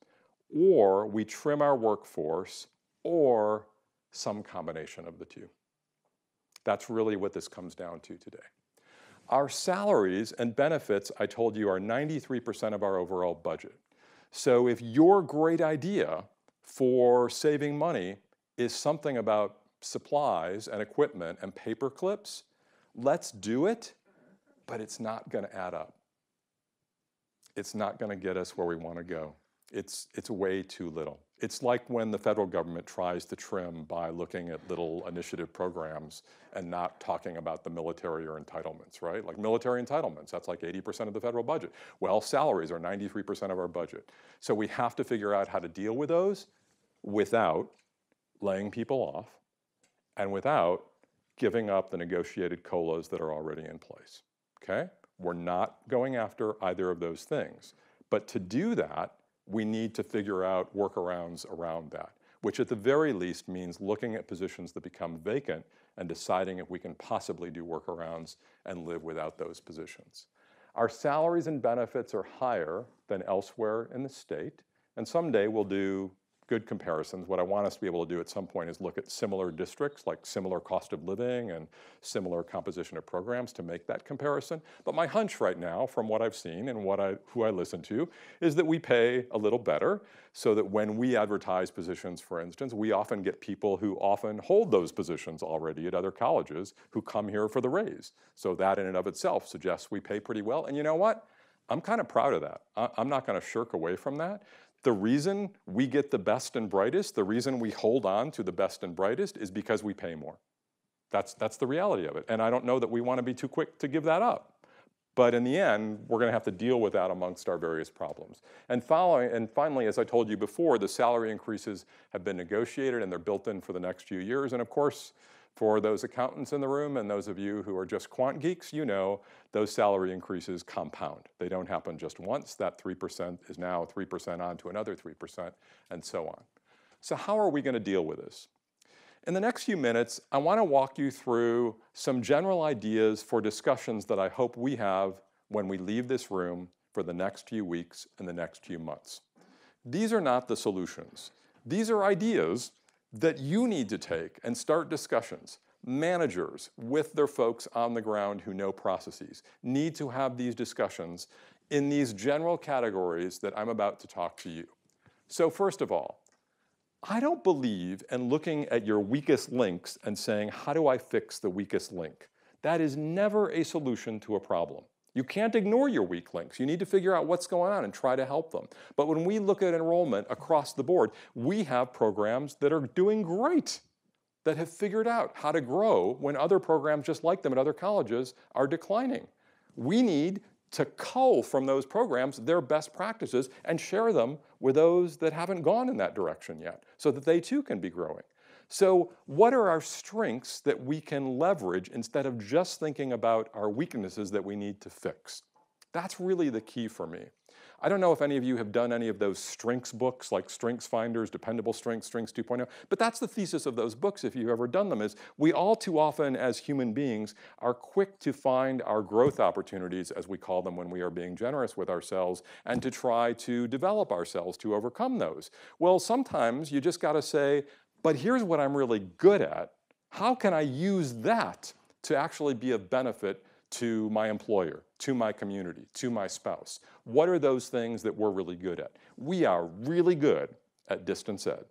or we trim our workforce, or some combination of the two. That's really what this comes down to today. Our salaries and benefits, I told you, are 93% of our overall budget. So if your great idea for saving money is something about supplies and equipment and paper clips, let's do it, but it's not going to add up. It's not going to get us where we want to go. It's way too little. It's like when the federal government tries to trim by looking at little initiative programs and not talking about the military or entitlements, right? Like military entitlements, that's like 80% of the federal budget. Well, salaries are 93% of our budget. So we have to figure out how to deal with those without laying people off and without giving up the negotiated COLAs that are already in place, okay? We're not going after either of those things. But to do that, we need to figure out workarounds around that, which at the very least means looking at positions that become vacant and deciding if we can possibly do workarounds and live without those positions. Our salaries and benefits are higher than elsewhere in the state, and someday we'll do good comparisons. What I want us to be able to do at some point is look at similar districts, like similar cost of living and similar composition of programs to make that comparison. But my hunch right now, from what I've seen and who I listen to, is that we pay a little better so that when we advertise positions, for instance, we often get people who often hold those positions already at other colleges who come here for the raise. So that in and of itself suggests we pay pretty well. And you know what? I'm kind of proud of that. I'm not going to shirk away from that. The reason we get the best and brightest, the reason we hold on to the best and brightest is because we pay more. That's the reality of it. And I don't know that we want to be too quick to give that up. But in the end, we're going to have to deal with that amongst our various problems. And finally, as I told you before, the salary increases have been negotiated and they're built in for the next few years. And of course, for those accountants in the room and those of you who are just quant geeks, you know those salary increases compound. They don't happen just once. That 3% is now 3% on to another 3%, and so on. So how are we going to deal with this? In the next few minutes, I want to walk you through some general ideas for discussions that I hope we have when we leave this room for the next few weeks and the next few months. These are not the solutions. These are ideas that you need to take and start discussions. Managers with their folks on the ground who know processes need to have these discussions in these general categories that I'm about to talk to you. So first of all, I don't believe in looking at your weakest links and saying, how do I fix the weakest link? That is never a solution to a problem. You can't ignore your weak links. You need to figure out what's going on and try to help them. But when we look at enrollment across the board, we have programs that are doing great, that have figured out how to grow when other programs just like them at other colleges are declining. We need to cull from those programs their best practices and share them with those that haven't gone in that direction yet so that they too can be growing. So what are our strengths that we can leverage instead of just thinking about our weaknesses that we need to fix? That's really the key for me. I don't know if any of you have done any of those strengths books like Strengths Finders, Dependable Strengths, Strengths 2.0, but that's the thesis of those books if you've ever done them, is we all too often as human beings are quick to find our growth opportunities, as we call them when we are being generous with ourselves, and to try to develop ourselves to overcome those. Well, sometimes you just got to say, but here's what I'm really good at. How can I use that to actually be of benefit to my employer, to my community, to my spouse? What are those things that we're really good at? We are really good at distance ed.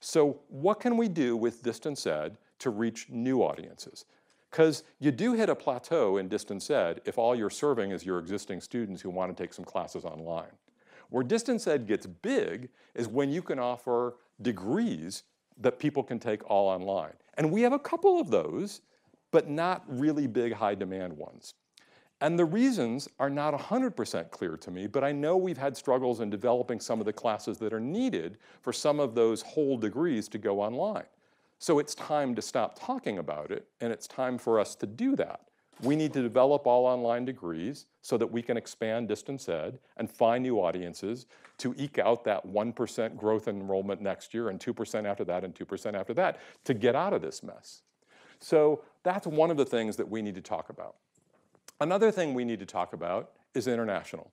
So what can we do with distance ed to reach new audiences? Because you do hit a plateau in distance ed if all you're serving is your existing students who want to take some classes online. Where distance ed gets big is when you can offer degrees that people can take all online. And we have a couple of those, but not really big high demand ones. And the reasons are not 100% clear to me, but I know we've had struggles in developing some of the classes that are needed for some of those whole degrees to go online. So it's time to stop talking about it, and it's time for us to do that. We need to develop all online degrees so that we can expand distance ed and find new audiences to eke out that 1% growth in enrollment next year and 2% after that and 2% after that to get out of this mess. So That's one of the things that we need to talk about. Another thing we need to talk about is international.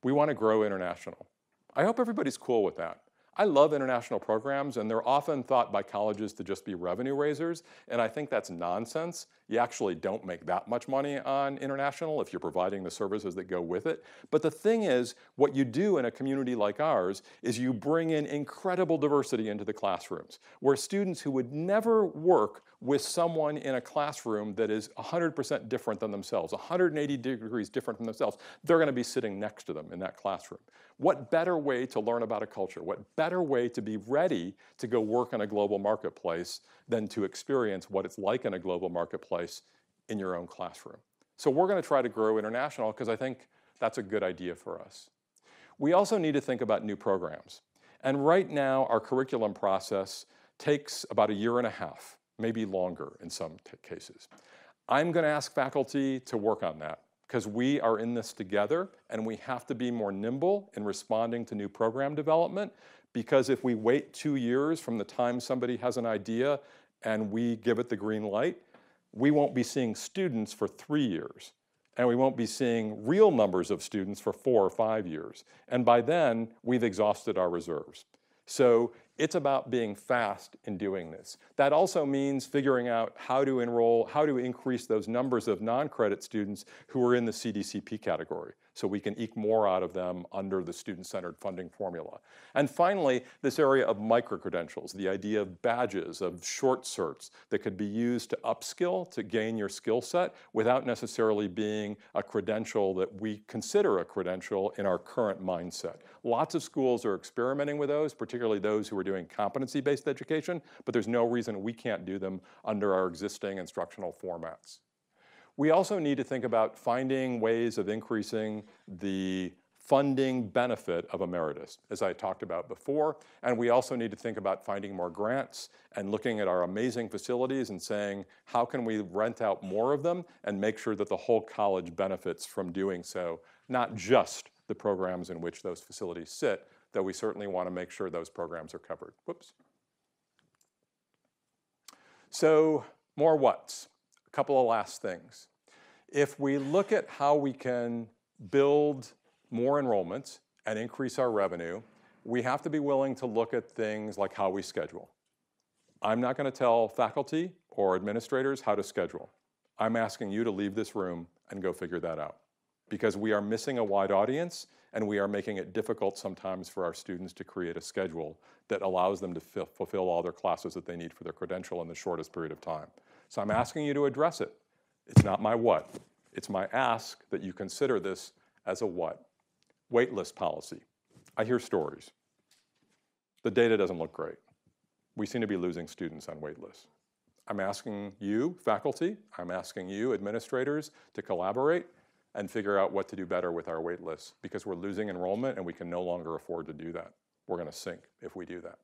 We want to grow international. I hope everybody's cool with that. I love international programs, and they're often thought by colleges to just be revenue raisers, and I think that's nonsense. You actually don't make that much money on international if you're providing the services that go with it. But the thing is, what you do in a community like ours is you bring in incredible diversity into the classrooms, where students who would never work with someone in a classroom that is 100% different than themselves, 180 degrees different from themselves, they're going to be sitting next to them in that classroom. What better way to learn about a culture? What better way to be ready to go work in a global marketplace than to experience what it's like in a global marketplace in your own classroom? So we're going to try to grow international because I think that's a good idea for us. We also need to think about new programs. And right now, our curriculum process takes about 1.5 years, maybe longer in some cases. I'm going to ask faculty to work on that, because we are in this together and we have to be more nimble in responding to new program development, because if we wait 2 years from the time somebody has an idea and we give it the green light, we won't be seeing students for 3 years, and we won't be seeing real numbers of students for 4 or 5 years. And by then, we've exhausted our reserves. So it's about being fast in doing this. That also means figuring out how to enroll, how to increase those numbers of non-credit students who are in the CDCP category, so we can eke more out of them under the student-centered funding formula. And finally, this area of micro-credentials, the idea of badges, of short certs that could be used to upskill, to gain your skill set, without necessarily being a credential that we consider a credential in our current mindset. Lots of schools are experimenting with those, particularly those who are doing competency-based education, but there's no reason we can't do them under our existing instructional formats. We also need to think about finding ways of increasing the funding benefit of emeritus, as I talked about before. And we also need to think about finding more grants and looking at our amazing facilities and saying, how can we rent out more of them and make sure that the whole college benefits from doing so, not just the programs in which those facilities sit, though we certainly want to make sure those programs are covered. Whoops. So, more whats. A couple of last things. If we look at how we can build more enrollments and increase our revenue, we have to be willing to look at things like how we schedule. I'm not going to tell faculty or administrators how to schedule. I'm asking you to leave this room and go figure that out, because we are missing a wide audience and we are making it difficult sometimes for our students to create a schedule that allows them to fulfill all their classes that they need for their credential in the shortest period of time. So I'm asking you to address it. It's not my what. It's my ask that you consider this as a what. Waitlist policy. I hear stories. The data doesn't look great. We seem to be losing students on waitlists. I'm asking you, faculty, I'm asking you, administrators, to collaborate and figure out what to do better with our wait lists, because we're losing enrollment and we can no longer afford to do that. We're going to sink if we do that.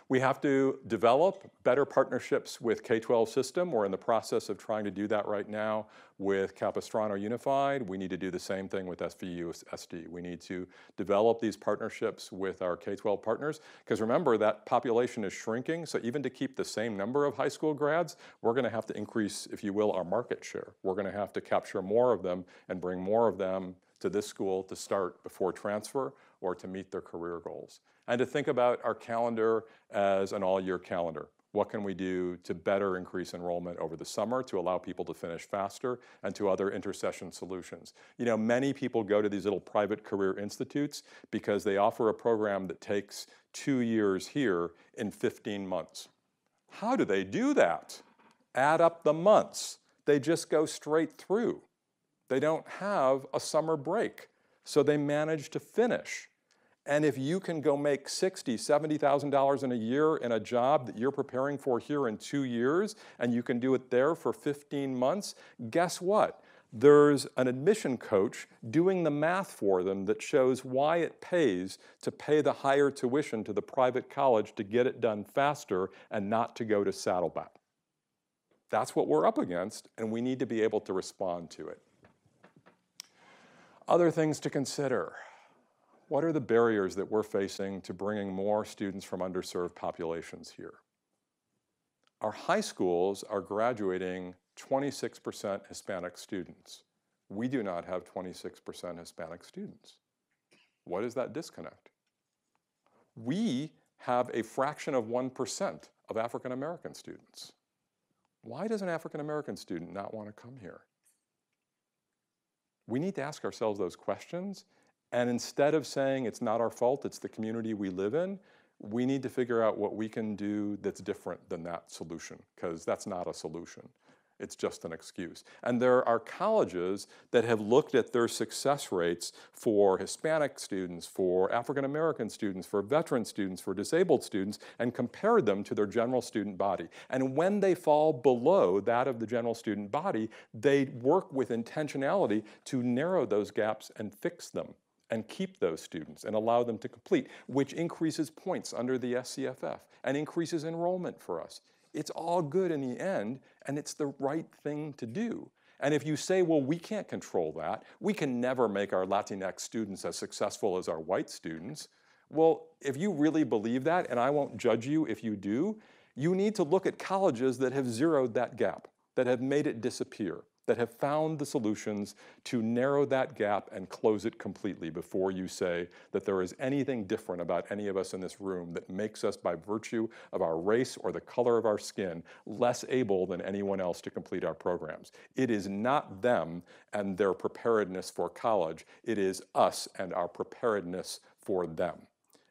We have to develop better partnerships with K-12 system. We're in the process of trying to do that right now with Capistrano Unified. We need to do the same thing with SVU SD. We need to develop these partnerships with our K-12 partners, because remember, that population is shrinking. So even to keep the same number of high school grads, we're going to have to increase, if you will, our market share. We're going to have to capture more of them and bring more of them to this school to start before transfer or to meet their career goals. And to think about our calendar as an all-year calendar. What can we do to better increase enrollment over the summer to allow people to finish faster, and to other intercession solutions? You know, many people go to these little private career institutes because they offer a program that takes 2 years here in 15 months. How do they do that? Add up the months. They just go straight through. They don't have a summer break, so they manage to finish. And if you can go make $60,000, $70,000 in a year in a job that you're preparing for here in 2 years, and you can do it there for 15 months, guess what? There's an admission coach doing the math for them that shows why it pays to pay the higher tuition to the private college to get it done faster and not to go to Saddleback. That's what we're up against, and we need to be able to respond to it. Other things to consider. What are the barriers that we're facing to bringing more students from underserved populations here? Our high schools are graduating 26% Hispanic students. We do not have 26% Hispanic students. What is that disconnect? We have a fraction of 1% of African American students. Why does an African American student not want to come here? We need to ask ourselves those questions, and instead of saying it's not our fault, it's the community we live in, we need to figure out what we can do that's different than that solution, because that's not a solution. It's just an excuse. And there are colleges that have looked at their success rates for Hispanic students, for African American students, for veteran students, for disabled students, and compared them to their general student body. And when they fall below that of the general student body, they work with intentionality to narrow those gaps and fix them and keep those students and allow them to complete, which increases points under the SCFF and increases enrollment for us. It's all good in the end, and it's the right thing to do. And if you say, well, we can't control that, we can never make our Latinx students as successful as our white students, well, if you really believe that, and I won't judge you if you do, you need to look at colleges that have zeroed that gap, that have made it disappear, that have found the solutions to narrow that gap and close it completely before you say that there is anything different about any of us in this room that makes us, by virtue of our race or the color of our skin, less able than anyone else to complete our programs. It is not them and their preparedness for college. It is us and our preparedness for them.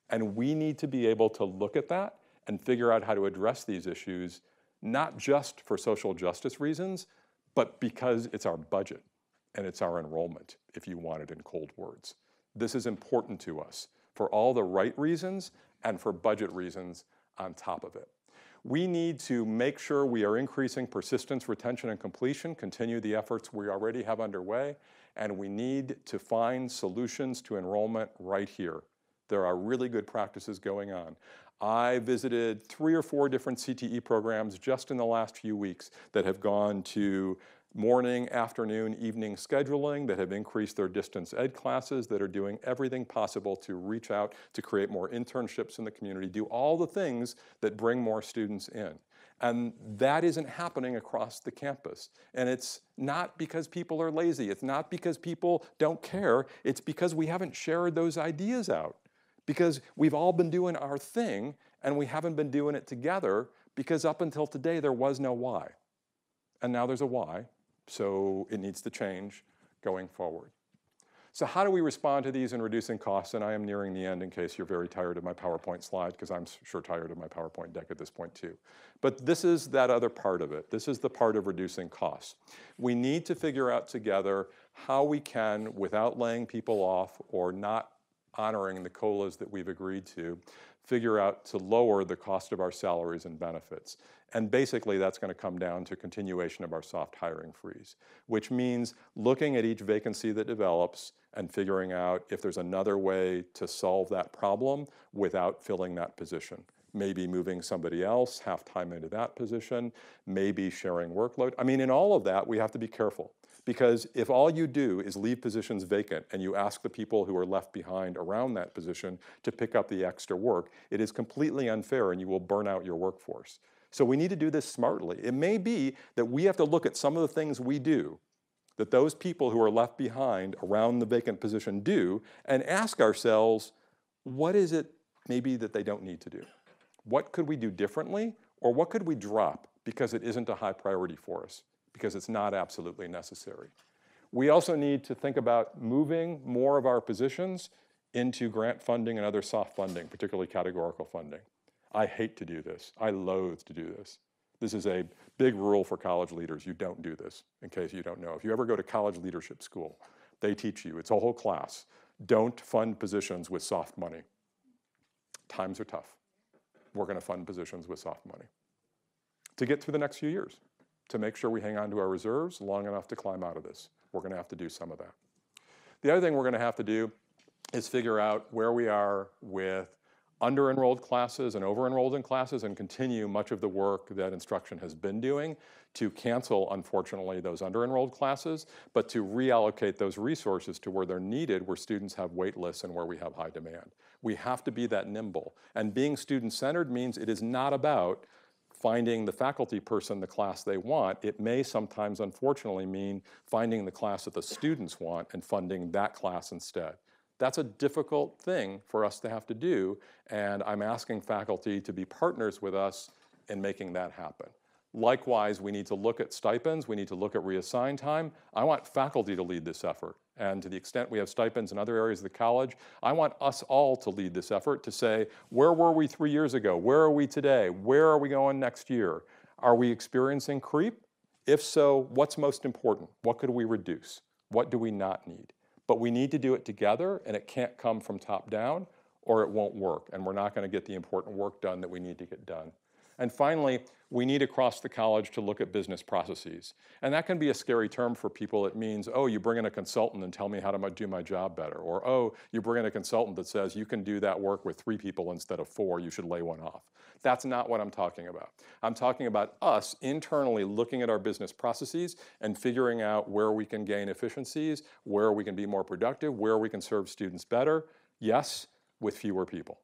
And we need to be able to look at that and figure out how to address these issues, not just for social justice reasons, but because it's our budget and it's our enrollment, if you want it in cold words. This is important to us for all the right reasons and for budget reasons on top of it. We need to make sure we are increasing persistence, retention, and completion, continue the efforts we already have underway, and we need to find solutions to enrollment right here. There are really good practices going on. I visited 3 or 4 different CTE programs just in the last few weeks that have gone to morning, afternoon, evening scheduling, that have increased their distance ed classes, that are doing everything possible to reach out, to create more internships in the community, do all the things that bring more students in. And that isn't happening across the campus. And it's not because people are lazy. It's not because people don't care. It's because we haven't shared those ideas out. Because we've all been doing our thing, and we haven't been doing it together, because up until today, there was no why. And now there's a why, so it needs to change going forward. So how do we respond to these in reducing costs? And I am nearing the end in case you're very tired of my PowerPoint slide, because I'm sure tired of my PowerPoint deck at this point too. But this is that other part of it. This is the part of reducing costs. We need to figure out together how we can, without laying people off or not honoring the COLAs that we've agreed to, figure out to lower the cost of our salaries and benefits. And basically that's going to come down to continuation of our soft hiring freeze, which means looking at each vacancy that develops and figuring out if there's another way to solve that problem without filling that position. Maybe moving somebody else half-time into that position, maybe sharing workload. I mean, in all of that, we have to be careful. Because if all you do is leave positions vacant and you ask the people who are left behind around that position to pick up the extra work, it is completely unfair and you will burn out your workforce. So we need to do this smartly. It may be that we have to look at some of the things we do that those people who are left behind around the vacant position do and ask ourselves, what is it maybe that they don't need to do? What could we do differently, or what could we drop because it isn't a high priority for us? Because it's not absolutely necessary. We also need to think about moving more of our positions into grant funding and other soft funding, particularly categorical funding. I hate to do this. I loathe to do this. This is a big rule for college leaders. You don't do this, in case you don't know. If you ever go to college leadership school, they teach you, it's a whole class, don't fund positions with soft money. Times are tough. We're going to fund positions with soft money to get through the next few years, to make sure we hang on to our reserves long enough to climb out of this. We're going to have to do some of that. The other thing we're going to have to do is figure out where we are with under-enrolled classes and over-enrolled in classes, and continue much of the work that instruction has been doing to cancel, unfortunately, those under-enrolled classes, but to reallocate those resources to where they're needed, where students have wait lists and where we have high demand. We have to be that nimble. And being student-centered means it is not about finding the faculty person the class they want. It may sometimes, unfortunately, mean finding the class that the students want and funding that class instead. That's a difficult thing for us to have to do, and I'm asking faculty to be partners with us in making that happen. Likewise, we need to look at stipends, we need to look at reassigned time. I want faculty to lead this effort, and to the extent we have stipends in other areas of the college, I want us all to lead this effort to say, where were we 3 years ago? Where are we today? Where are we going next year? Are we experiencing creep? If so, what's most important? What could we reduce? What do we not need? But we need to do it together, and it can't come from top down, or it won't work, and we're not going to get the important work done that we need to get done. And finally, we need across the college to look at business processes. And that can be a scary term for people. It means, oh, you bring in a consultant and tell me how to do my job better. Or, oh, you bring in a consultant that says you can do that work with 3 people instead of 4, you should lay one off. That's not what I'm talking about. I'm talking about us internally looking at our business processes and figuring out where we can gain efficiencies, where we can be more productive, where we can serve students better. Yes, with fewer people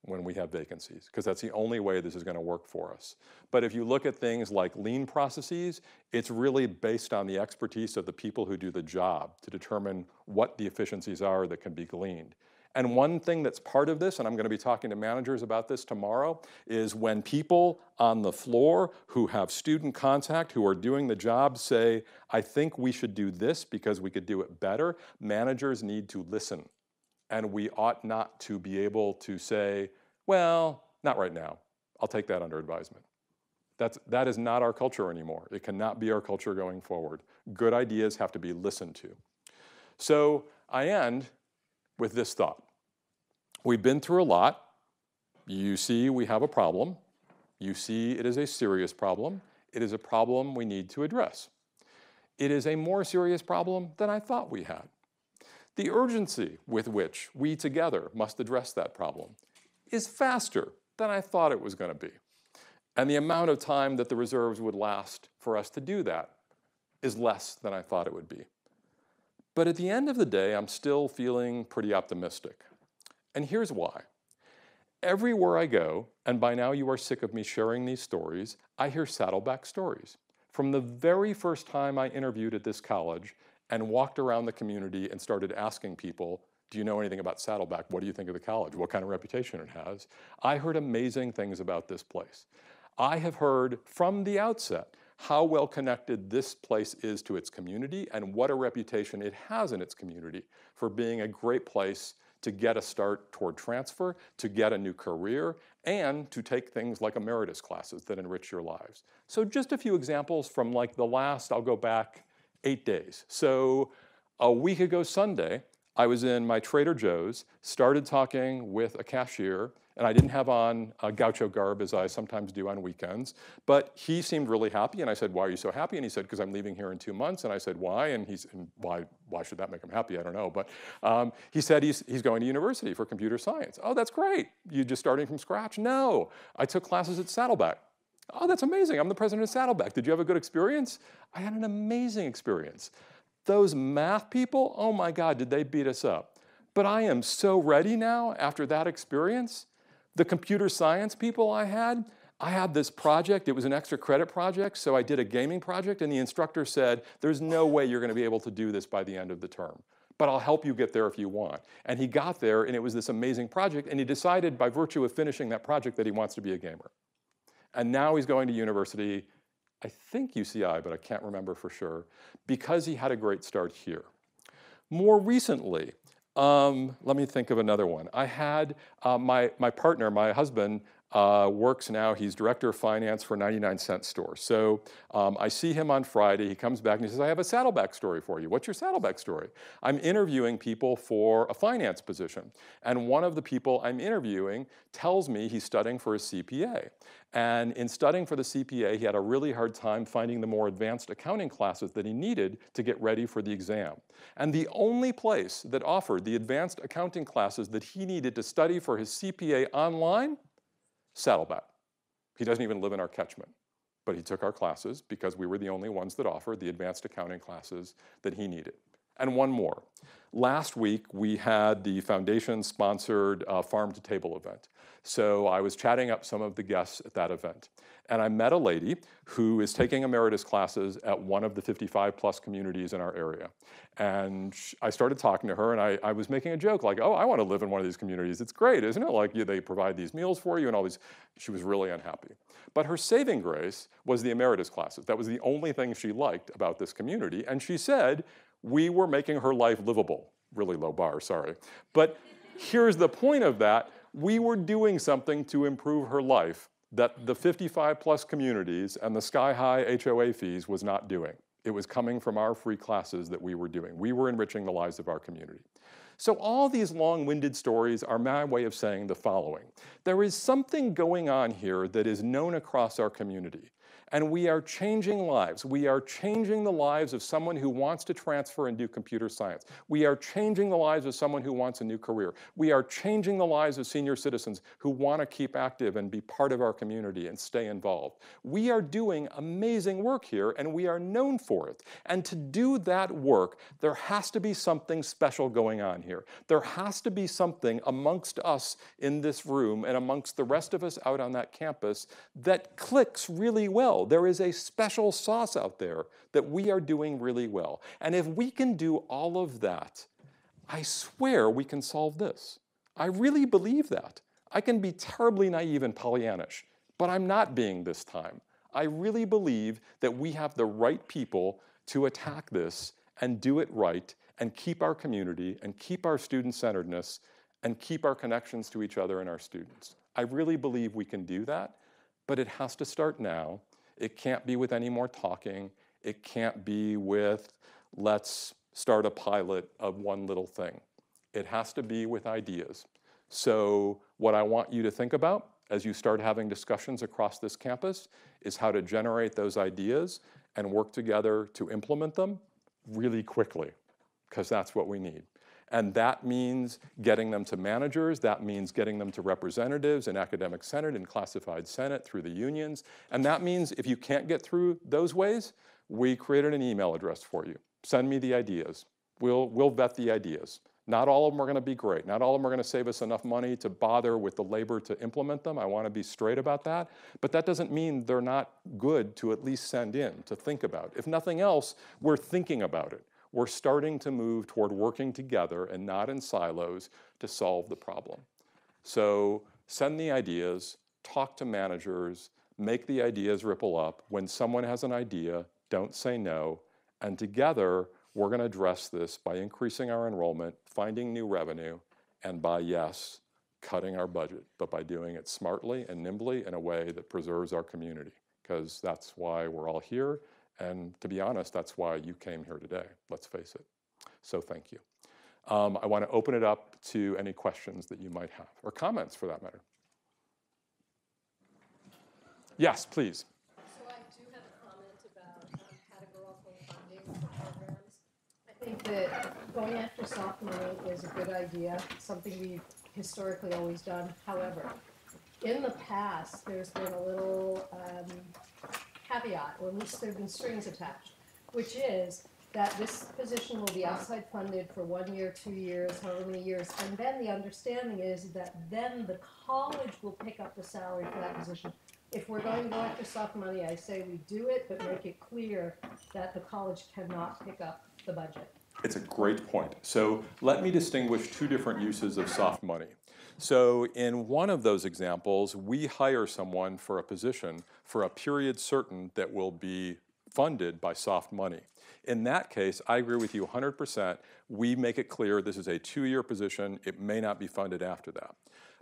when we have vacancies, because that's the only way this is going to work for us. But if you look at things like lean processes, it's really based on the expertise of the people who do the job to determine what the efficiencies are that can be gleaned. And one thing that's part of this, and I'm going to be talking to managers about this tomorrow, is when people on the floor who have student contact, who are doing the job, say, I think we should do this because we could do it better, managers need to listen. And we ought not to be able to say, well, not right now. I'll take that under advisement. That is not our culture anymore. It cannot be our culture going forward. Good ideas have to be listened to. So I end with this thought. We've been through a lot. You see we have a problem. You see it is a serious problem. It is a problem we need to address. It is a more serious problem than I thought we had. The urgency with which we together must address that problem is faster than I thought it was going to be. And the amount of time that the reserves would last for us to do that is less than I thought it would be. But at the end of the day, I'm still feeling pretty optimistic. And here's why. Everywhere I go, and by now you are sick of me sharing these stories, I hear Saddleback stories. From the very first time I interviewed at this college and walked around the community and started asking people, do you know anything about Saddleback? What do you think of the college? What kind of reputation it has? I heard amazing things about this place. I have heard from the outset how well connected this place is to its community and what a reputation it has in its community for being a great place to get a start toward transfer, to get a new career, and to take things like emeritus classes that enrich your lives. So just a few examples from like the last, I'll go back 8 days. So a week ago Sunday, I was in my Trader Joe's, started talking with a cashier, and I didn't have on a gaucho garb as I sometimes do on weekends, but he seemed really happy, and I said, why are you so happy? And he said, because I'm leaving here in 2 months, and I said, why? And why should that make him happy? I don't know, but he said he's going to university for computer science. Oh, that's great. You just starting from scratch? No, I took classes at Saddleback. Oh, that's amazing. I'm the president of Saddleback. Did you have a good experience? I had an amazing experience. Those math people, oh my God, did they beat us up. But I am so ready now after that experience. The computer science people I had this project. It was an extra credit project, so I did a gaming project, and the instructor said, there's no way you're going to be able to do this by the end of the term, but I'll help you get there if you want. And he got there, and it was this amazing project, and he decided by virtue of finishing that project that he wants to be a gamer. And now he's going to university, I think UCI, but I can't remember for sure, because he had a great start here. More recently, let me think of another one. I had my partner, my husband, works now, he's director of finance for 99-cent store. So I see him on Friday, he comes back and he says, I have a Saddleback story for you. What's your Saddleback story? I'm interviewing people for a finance position. And one of the people I'm interviewing tells me he's studying for a CPA. And in studying for the CPA, he had a really hard time finding the more advanced accounting classes that he needed to get ready for the exam. And the only place that offered the advanced accounting classes that he needed to study for his CPA online, Saddleback. He doesn't even live in our catchment, but he took our classes because we were the only ones that offered the advanced accounting classes that he needed. And one more. Last week, we had the foundation-sponsored farm-to-table event. So I was chatting up some of the guests at that event. And I met a lady who is taking emeritus classes at one of the 55-plus communities in our area. And I started talking to her, and I was making a joke like, oh, I want to live in one of these communities. It's great, isn't it? Like, they provide these meals for you and all these. She was really unhappy. But her saving grace was the emeritus classes. That was the only thing she liked about this community. And she said, we were making her life livable. Really low bar, sorry. But here's the point of that. We were doing something to improve her life that the 55-plus communities and the sky-high HOA fees was not doing. It was coming from our free classes that we were doing. We were enriching the lives of our community. So all these long-winded stories are my way of saying the following. There is something going on here that is known across our community. And we are changing lives. We are changing the lives of someone who wants to transfer and do computer science. We are changing the lives of someone who wants a new career. We are changing the lives of senior citizens who want to keep active and be part of our community and stay involved. We are doing amazing work here, and we are known for it. And to do that work, there has to be something special going on here. There has to be something amongst us in this room and amongst the rest of us out on that campus that clicks really well. There is a special sauce out there that we are doing really well. And if we can do all of that, I swear we can solve this. I really believe that. I can be terribly naive and Pollyannish, but I'm not being this time. I really believe that we have the right people to attack this and do it right and keep our community and keep our student-centeredness and keep our connections to each other and our students. I really believe we can do that, but it has to start now. It can't be with any more talking. It can't be with, let's start a pilot of one little thing. It has to be with ideas. So what I want you to think about as you start having discussions across this campus is how to generate those ideas and work together to implement them really quickly, because that's what we need. And that means getting them to managers. That means getting them to representatives in academic senate and classified senate through the unions. And that means if you can't get through those ways, we created an email address for you. Send me the ideas. We'll vet the ideas. Not all of them are going to be great. Not all of them are going to save us enough money to bother with the labor to implement them. I want to be straight about that. But that doesn't mean they're not good to at least send in, to think about. If nothing else, we're thinking about it. We're starting to move toward working together and not in silos to solve the problem. So send the ideas, talk to managers, make the ideas ripple up. When someone has an idea, don't say no. And together, we're going to address this by increasing our enrollment, finding new revenue, and by, yes, cutting our budget, but by doing it smartly and nimbly in a way that preserves our community, because that's why we're all here. And to be honest, that's why you came here today, let's face it. So thank you. I want to open it up to any questions that you might have, or comments for that matter. Yes, please. So I do have a comment about categorical funding for programs. I think that going after soft money is a good idea, something we've historically always done. However, in the past, there's been a little caveat, or at least there have been strings attached, which is that this position will be outside funded for 1 year, 2 years, however many years, and then the understanding is that then the college will pick up the salary for that position. If we're going to go after soft money, I say we do it, but make it clear that the college cannot pick up the budget. It's a great point. So let me distinguish two different uses of soft money. So in one of those examples, we hire someone for a position for a period certain that will be funded by soft money. In that case, I agree with you 100%. We make it clear this is a 2-year position. It may not be funded after that.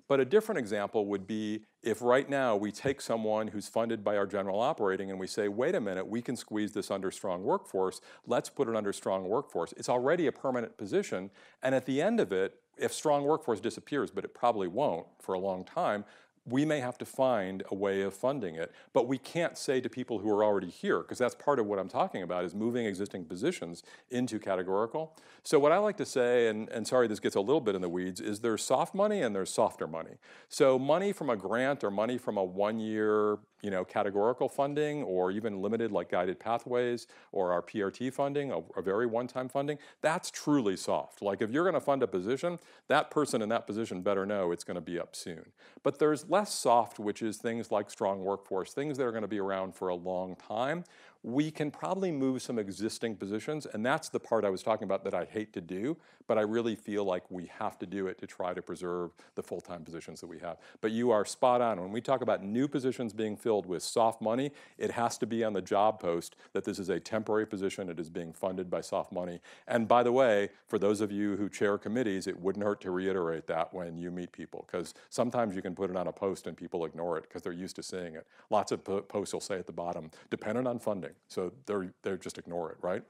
But a different example would be if right now we take someone who's funded by our general operating and we say, wait a minute, we can squeeze this under strong workforce. Let's put it under strong workforce. It's already a permanent position. And at the end of it, if strong workforce disappears, but it probably won't for a long time, we may have to find a way of funding it, but we can't say to people who are already here, because that's part of what I'm talking about, is moving existing positions into categorical. So what I like to say, and sorry this gets a little bit in the weeds, is there's soft money and there's softer money. So money from a grant or money from a one-year categorical funding, or even limited like guided pathways or our PRT funding, a very one-time funding, that's truly soft. Like if you're going to fund a position, that person in that position better know it's going to be up soon. But there's less soft, which is things like strong workforce, things that are going to be around for a long time. We can probably move some existing positions, and that's the part I was talking about that I hate to do, but I really feel like we have to do it to try to preserve the full-time positions that we have. But you are spot on. When we talk about new positions being filled with soft money, it has to be on the job post that this is a temporary position, it is being funded by soft money. And by the way, for those of you who chair committees, it wouldn't hurt to reiterate that when you meet people, because sometimes you can put it on a post and people ignore it because they're used to seeing it. Lots of posts will say at the bottom, dependent on funding. So they're just ignore it, right?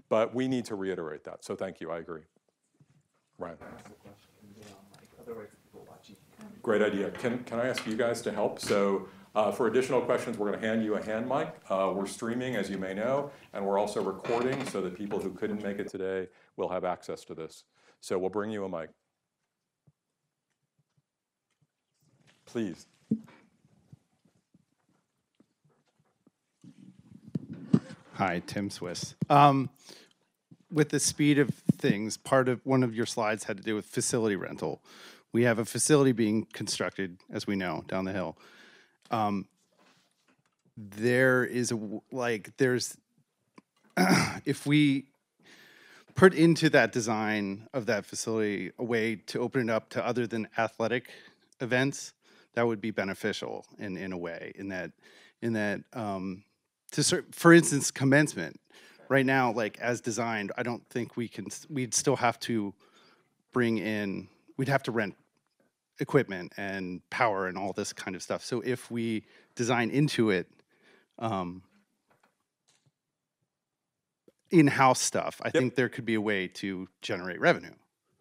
But we need to reiterate that. So thank you, I agree. Ryan. Great idea. Can I ask you guys to help? So for additional questions, we're going to hand you a hand mic. We're streaming, as you may know, and we're also recording so that people who couldn't make it today will have access to this. So we'll bring you a mic. Please. Hi, Tim Swiss. With the speed of things, one of your slides had to do with facility rental. We have a facility being constructed, as we know, down the hill. If we put into that design of that facility a way to open it up to other than athletic events, that would be beneficial in a way. For instance, commencement. Right now, like as designed, I don't think we'd still have to we'd have to rent equipment and power and all this kind of stuff. So if we design into it in-house stuff, I think there could be a way to generate revenue.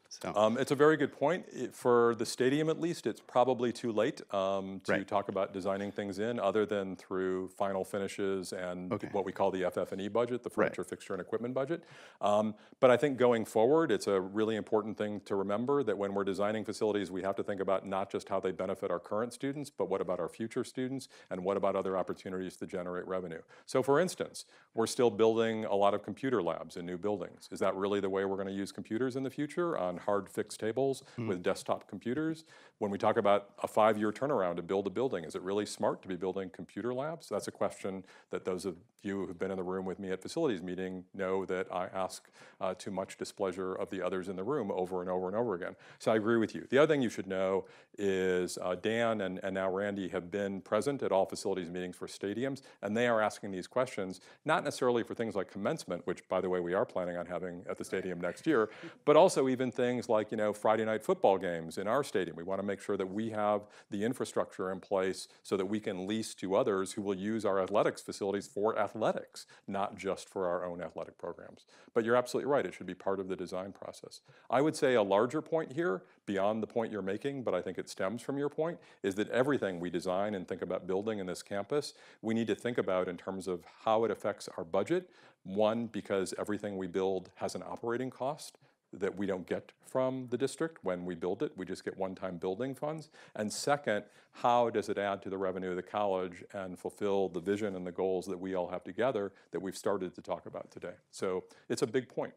So. It's a very good point. For the stadium, at least, it's probably too late to talk about designing things in, other than through final finishes and what we call the FF&E budget, the furniture, fixture, and equipment budget. But I think going forward, it's a really important thing to remember that when we're designing facilities, we have to think about not just how they benefit our current students, but what about our future students, and what about other opportunities to generate revenue. So for instance, we're still building a lot of computer labs in new buildings. Is that really the way we're going to use computers in the future, on hard fixed tables with desktop computers? When we talk about a 5-year turnaround to build a building, is it really smart to be building computer labs? That's a question that those of you who've been in the room with me at facilities meeting know that I ask to much displeasure of the others in the room over and over and over again. So I agree with you. The other thing you should know is Dan and now Randy have been present at all facilities meetings for stadiums, and they are asking these questions, not necessarily for things like commencement, which by the way we are planning on having at the stadium next year, but also even things like Friday night football games in our stadium. We want to make sure that we have the infrastructure in place so that we can lease to others who will use our athletics facilities for athletics, not just for our own athletic programs. But you're absolutely right, it should be part of the design process. I would say a larger point here, beyond the point you're making, but I think it stems from your point, is that everything we design and think about building in this campus, we need to think about in terms of how it affects our budget. One, because everything we build has an operating cost that we don't get from the district when we build it. We just get one-time building funds. And second, how does it add to the revenue of the college and fulfill the vision and the goals that we all have together that we've started to talk about today? So it's a big point.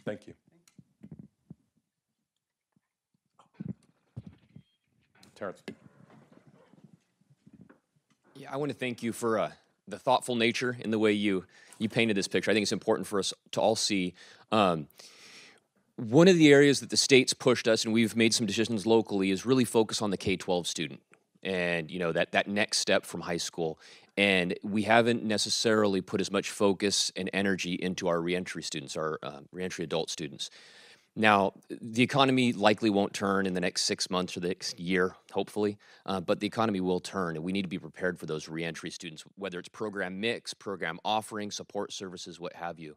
Thank you. Terrence. Yeah, I want to thank you for the thoughtful nature in the way you painted this picture. I think it's important for us to all see. One of the areas that the state's pushed us, and we've made some decisions locally, is really focus on the K-12 student and that next step from high school. And we haven't necessarily put as much focus and energy into our reentry students, our reentry adult students. Now, the economy likely won't turn in the next 6 months or the next year, hopefully, but the economy will turn, and we need to be prepared for those reentry students, whether it's program mix, program offering, support services, what have you.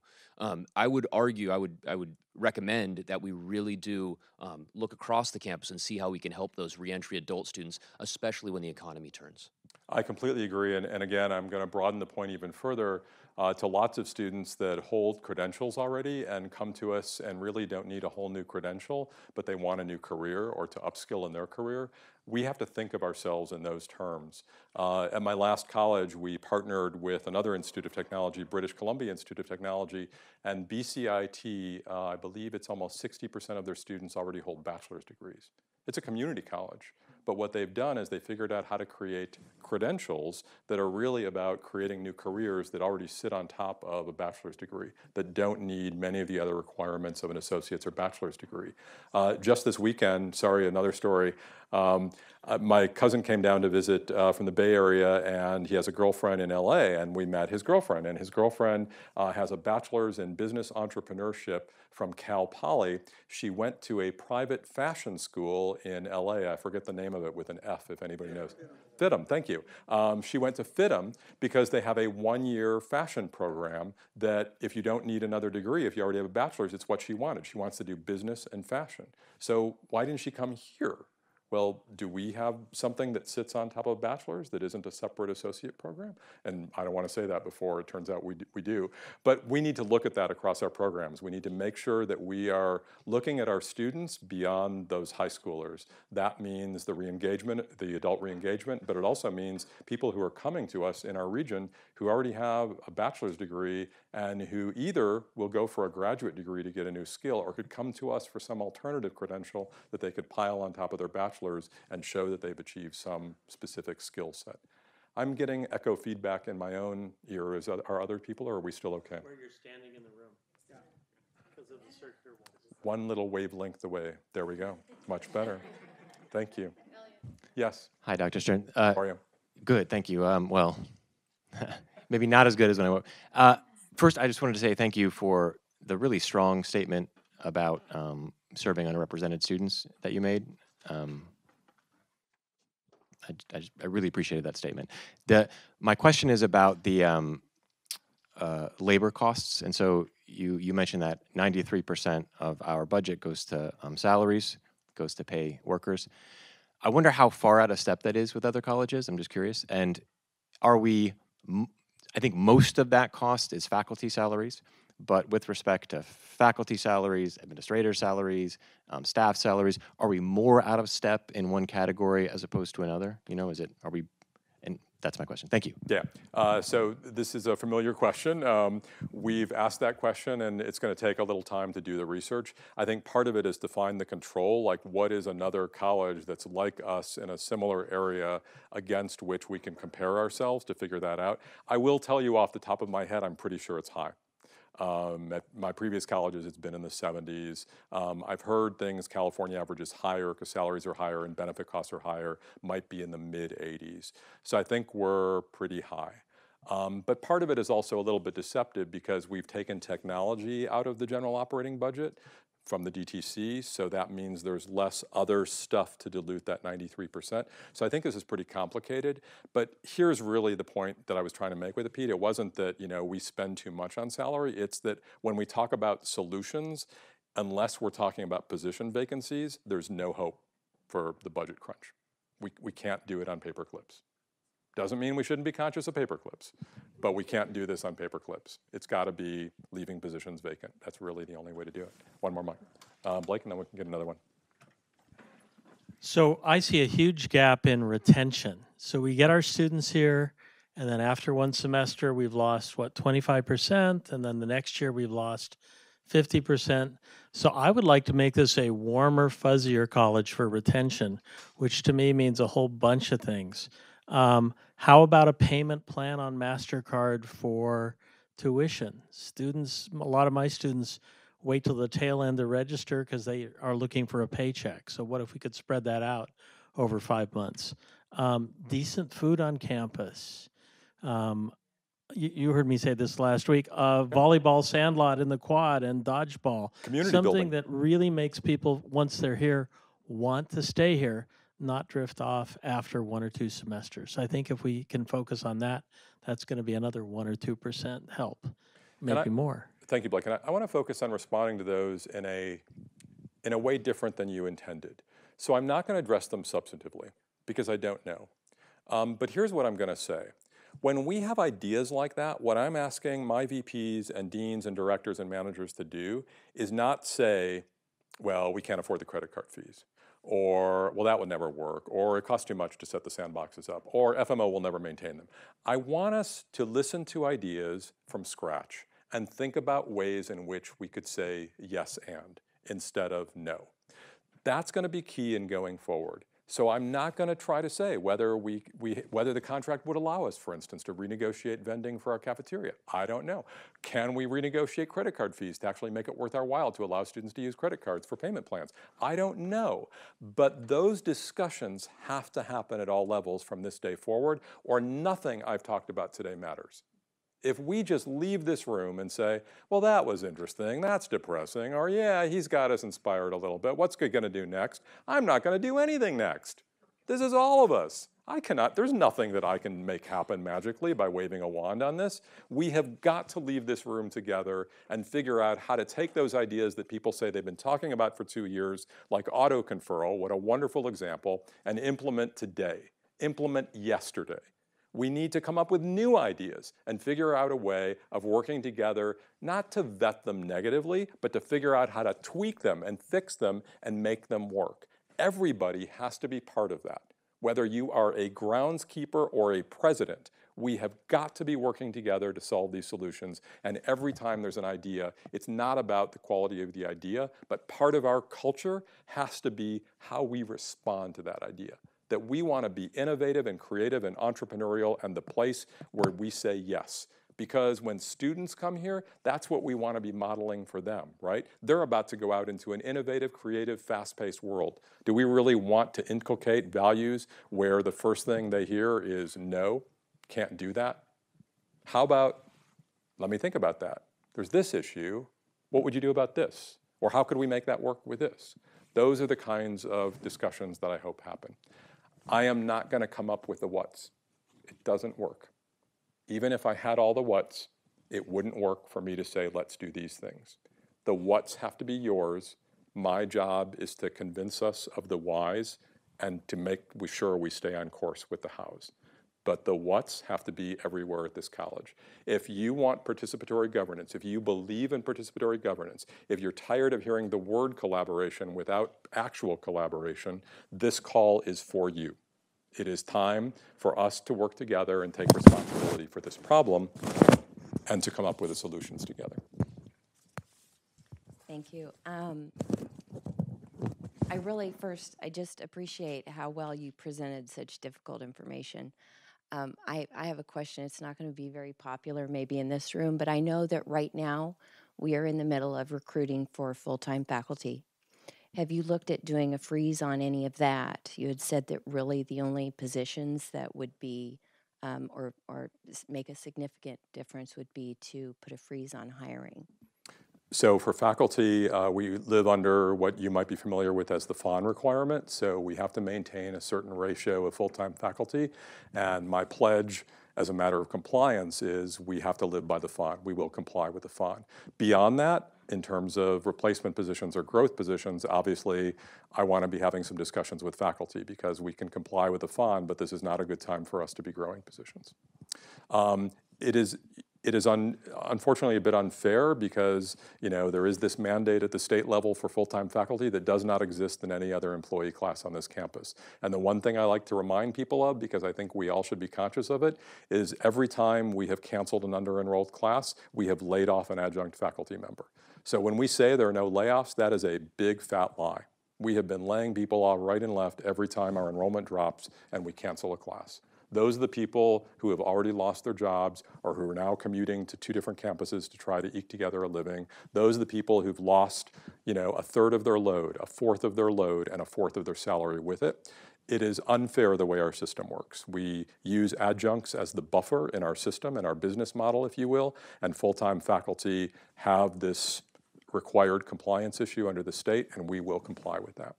I would argue, I would recommend that we really do look across the campus and see how we can help those reentry adult students, especially when the economy turns. I completely agree, and again, I'm going to broaden the point even further to lots of students that hold credentials already and come to us and really don't need a whole new credential, but they want a new career or to upskill in their career. We have to think of ourselves in those terms. At my last college, we partnered with another Institute of Technology, British Columbia Institute of Technology, and BCIT, I believe it's almost 60% of their students already hold bachelor's degrees. It's a community college. But what they've done is they figured out how to create credentials that are really about creating new careers that already sit on top of a bachelor's degree, that don't need many of the other requirements of an associate's or bachelor's degree. Just this weekend, sorry, another story, my cousin came down to visit from the Bay Area, and he has a girlfriend in LA, and we met his girlfriend. And his girlfriend has a bachelor's in business entrepreneurship from Cal Poly. She went to a private fashion school in LA. I forget the name of it with an F, if anybody knows. FITM, thank you. She went to FITM because they have a one-year fashion program that if you don't need another degree, if you already have a bachelor's, it's what she wanted. She wants to do business and fashion. So why didn't she come here? Well, do we have something that sits on top of a bachelor's that isn't a separate associate program? And I don't want to say that before it turns out we do. But we need to look at that across our programs. We need to make sure that we are looking at our students beyond those high schoolers. That means the re-engagement, the adult re-engagement, but it also means people who are coming to us in our region who already have a bachelor's degree and who either will go for a graduate degree to get a new skill or could come to us for some alternative credential that they could pile on top of their bachelor's and show that they've achieved some specific skill set. I'm getting echo feedback in my own ear. Are other people, or are we still okay? Where you're standing in the room. Yeah. Because of the circular walls. One little wavelength away. There we go. Much better. Thank you. Elliot. Yes. Hi, Dr. Stern. How are you? Good, thank you. Well, maybe not as good as when I was. First, I just wanted to say thank you for the really strong statement about serving underrepresented students that you made. I really appreciated that statement. My question is about the labor costs, and so you mentioned that 93% of our budget goes to salaries, goes to pay workers. I wonder how far out of step that is with other colleges. I'm just curious. And are we? I think most of that cost is faculty salaries, but with respect to faculty salaries, administrator salaries, staff salaries, are we more out of step in one category as opposed to another? You know, are we, and that's my question. Thank you. Yeah, so this is a familiar question. We've asked that question, and it's going to take a little time to do the research. I think part of it is to find the control, like what is another college that's like us in a similar area against which we can compare ourselves to figure that out. I will tell you off the top of my head, I'm pretty sure it's high. At my previous colleges, it's been in the 70s. I've heard things, California average is higher because salaries are higher and benefit costs are higher, might be in the mid 80s. So I think we're pretty high. But part of it is also a little bit deceptive because we've taken technology out of the general operating budget from the DTC, so that means there's less other stuff to dilute that 93%. So I think this is pretty complicated, but here's really the point that I was trying to make with it, Pete. It wasn't that, you know, we spend too much on salary, it's that when we talk about solutions, unless we're talking about position vacancies, there's no hope for the budget crunch. We can't do it on paper clips. Doesn't mean we shouldn't be conscious of paper clips, but we can't do this on paper clips. It's got to be leaving positions vacant. That's really the only way to do it. One more mic. Blake, and then we can get another one. So I see a huge gap in retention. So we get our students here, and then after one semester, we've lost, 25%, and then the next year we've lost 50%. So I would like to make this a warmer, fuzzier college for retention, which to me means a whole bunch of things. How about a payment plan on MasterCard for tuition? Students, a lot of my students wait till the tail end to register because they are looking for a paycheck. So what if we could spread that out over 5 months? Decent food on campus. you heard me say this last week, volleyball sandlot in the quad and dodgeball. Community Something building. that really makes people, once they're here, want to stay here, not drift off after 1 or 2 semesters. I think if we can focus on that, that's going to be another 1 or 2% help, maybe more. Thank you, Blake. And I want to focus on responding to those in a way different than you intended. So I'm not going to address them substantively because I don't know. But here's what I'm going to say. When we have ideas like that, what I'm asking my VPs and deans and directors and managers to do is not say, well, we can't afford the credit card fees, or, well, that would never work, or it costs too much to set the sandboxes up, or FMO will never maintain them. I want us to listen to ideas from scratch and think about ways in which we could say yes and instead of no. That's going to be key in going forward. So I'm not going to try to say whether whether the contract would allow us, for instance, to renegotiate vending for our cafeteria. I don't know. Can we renegotiate credit card fees to actually make it worth our while to allow students to use credit cards for payment plans? I don't know. But those discussions have to happen at all levels from this day forward, or nothing I've talked about today matters. If we just leave this room and say, well, that was interesting, that's depressing, or yeah, he's got us inspired a little bit, what's he gonna do next? I'm not gonna do anything next. This is all of us. There's nothing that I can make happen magically by waving a wand on this. We have got to leave this room together and figure out how to take those ideas that people say they've been talking about for 2 years, like auto-conferral, what a wonderful example, and implement today, implement yesterday. We need to come up with new ideas and figure out a way of working together, not to vet them negatively, but to figure out how to tweak them and fix them and make them work. Everybody has to be part of that. Whether you are a groundskeeper or a president, we have got to be working together to solve these solutions. And every time there's an idea, it's not about the quality of the idea, but part of our culture has to be how we respond to that idea. That we want to be innovative and creative and entrepreneurial and the place where we say yes. Because when students come here, that's what we want to be modeling for them, right? They're about to go out into an innovative, creative, fast-paced world. Do we really want to inculcate values where the first thing they hear is no, can't do that? How about, let me think about that. There's this issue. What would you do about this? Or how could we make that work with this? Those are the kinds of discussions that I hope happen. I am not going to come up with the whats. It doesn't work. Even if I had all the whats, it wouldn't work for me to say, let's do these things. The whats have to be yours. My job is to convince us of the whys and to make sure we stay on course with the hows. But the whats have to be everywhere at this college. If you want participatory governance, if you believe in participatory governance, if you're tired of hearing the word collaboration without actual collaboration, this call is for you. It is time for us to work together and take responsibility for this problem and to come up with the solutions together. Thank you. I just appreciate how well you presented such difficult information. I have a question. It's not going to be very popular maybe in this room, but I know that right now we are in the middle of recruiting for full-time faculty. Have you looked at doing a freeze on any of that? You had said that really the only positions that would be or make a significant difference would be to put a freeze on hiring. So for faculty, we live under what you might be familiar with as the FON requirement. So we have to maintain a certain ratio of full-time faculty. And my pledge as a matter of compliance is we have to live by the FON. We will comply with the FON. Beyond that, in terms of replacement positions or growth positions, obviously I want to be having some discussions with faculty because we can comply with the FON, but this is not a good time for us to be growing positions. It is unfortunately a bit unfair because there is this mandate at the state level for full-time faculty that does not exist in any other employee class on this campus. And the one thing I like to remind people of, because I think we all should be conscious of it, is every time we have canceled an under-enrolled class, we have laid off an adjunct faculty member. So when we say there are no layoffs, that is a big fat lie. We have been laying people off right and left every time our enrollment drops and we cancel a class. Those are the people who have already lost their jobs or who are now commuting to 2 different campuses to try to eke together a living. Those are the people who've lost, a third of their load, a fourth of their load, and a fourth of their salary with it. It is unfair the way our system works. We use adjuncts as the buffer in our system, in our business model, if you will, and full-time faculty have this required compliance issue under the state, and we will comply with that.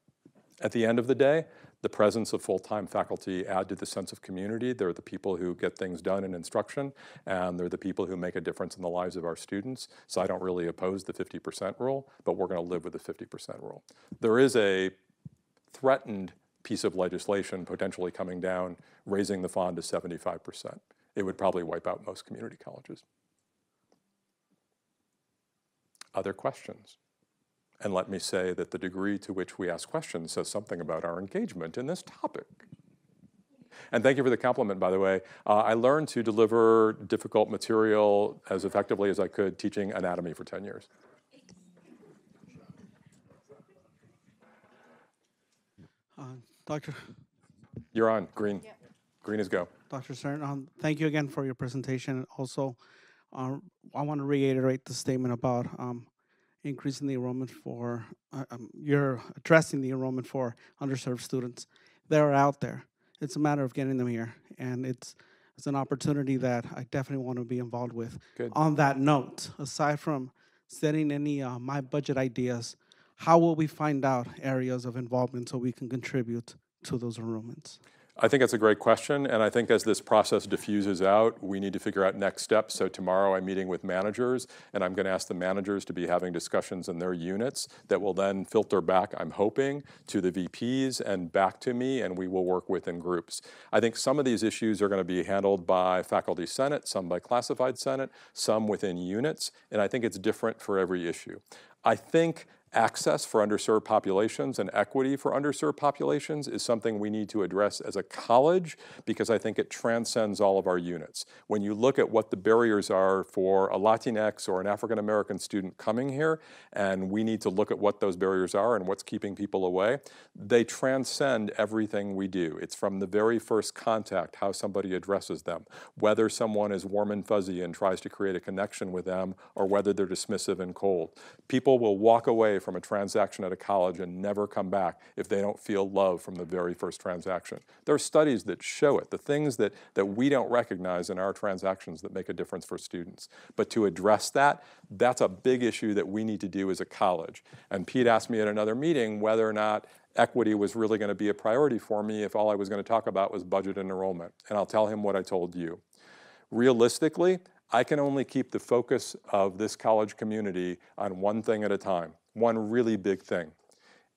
At the end of the day, the presence of full-time faculty add to the sense of community. They're the people who get things done in instruction, and they're the people who make a difference in the lives of our students. So I don't really oppose the 50% rule, but we're going to live with the 50% rule. There is a threatened piece of legislation potentially coming down, raising the fund to 75%. It would probably wipe out most community colleges. Other questions? And let me say that the degree to which we ask questions says something about our engagement in this topic. And thank you for the compliment, by the way. I learned to deliver difficult material as effectively as I could teaching anatomy for 10 years. Dr. You're on, green. Yeah. Green is go. Dr. Stern, thank you again for your presentation. Also, I want to reiterate the statement about increasing the enrollment for, you're addressing the enrollment for underserved students. They're out there. It's a matter of getting them here. And it's an opportunity that I definitely want to be involved with. Good. On that note, aside from setting any my budget ideas, how will we find out areas of involvement so we can contribute to those enrollments? I think that's a great question, and I think as this process diffuses out, we need to figure out next steps. So tomorrow I'm meeting with managers, and I'm going to ask the managers to be having discussions in their units that will then filter back, I'm hoping, to the VPs and back to me, and we will work within groups. I think some of these issues are going to be handled by faculty senate, some by classified senate, some within units, and I think it's different for every issue. I think access for underserved populations and equity for underserved populations is something we need to address as a college because I think it transcends all of our units. When you look at what the barriers are for a Latinx or an African American student coming here, and we need to look at what those barriers are and what's keeping people away, they transcend everything we do. It's from the very first contact, how somebody addresses them, whether someone is warm and fuzzy and tries to create a connection with them, or whether they're dismissive and cold. People will walk away from a transaction at a college and never come back if they don't feel love from the very first transaction. There are studies that show it, the things that we don't recognize in our transactions that make a difference for students. But to address that, that's a big issue that we need to do as a college. And Pete asked me at another meeting whether or not equity was really going to be a priority for me if all I was going to talk about was budget and enrollment. And I'll tell him what I told you. Realistically, I can only keep the focus of this college community on one thing at a time, one really big thing.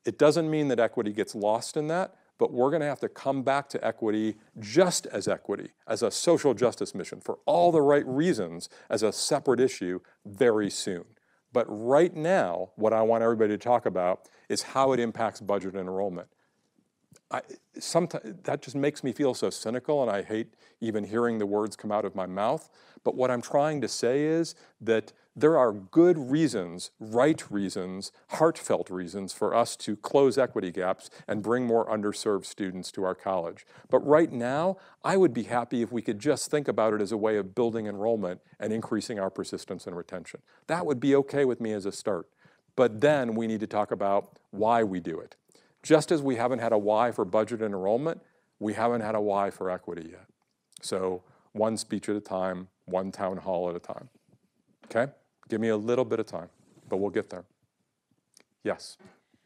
It doesn't mean that equity gets lost in that, but we're going to have to come back to equity just as equity, as a social justice mission, for all the right reasons, as a separate issue very soon. But right now, what I want everybody to talk about is how it impacts budget and enrollment. Sometimes that just makes me feel so cynical, and I hate even hearing the words come out of my mouth. But what I'm trying to say is that there are good reasons, right reasons, heartfelt reasons for us to close equity gaps and bring more underserved students to our college. But right now, I would be happy if we could just think about it as a way of building enrollment and increasing our persistence and retention. That would be okay with me as a start. But then we need to talk about why we do it. Just as we haven't had a why for budget and enrollment, we haven't had a why for equity yet. So one speech at a time, one town hall at a time. Okay? Give me a little bit of time, but we'll get there. Yes?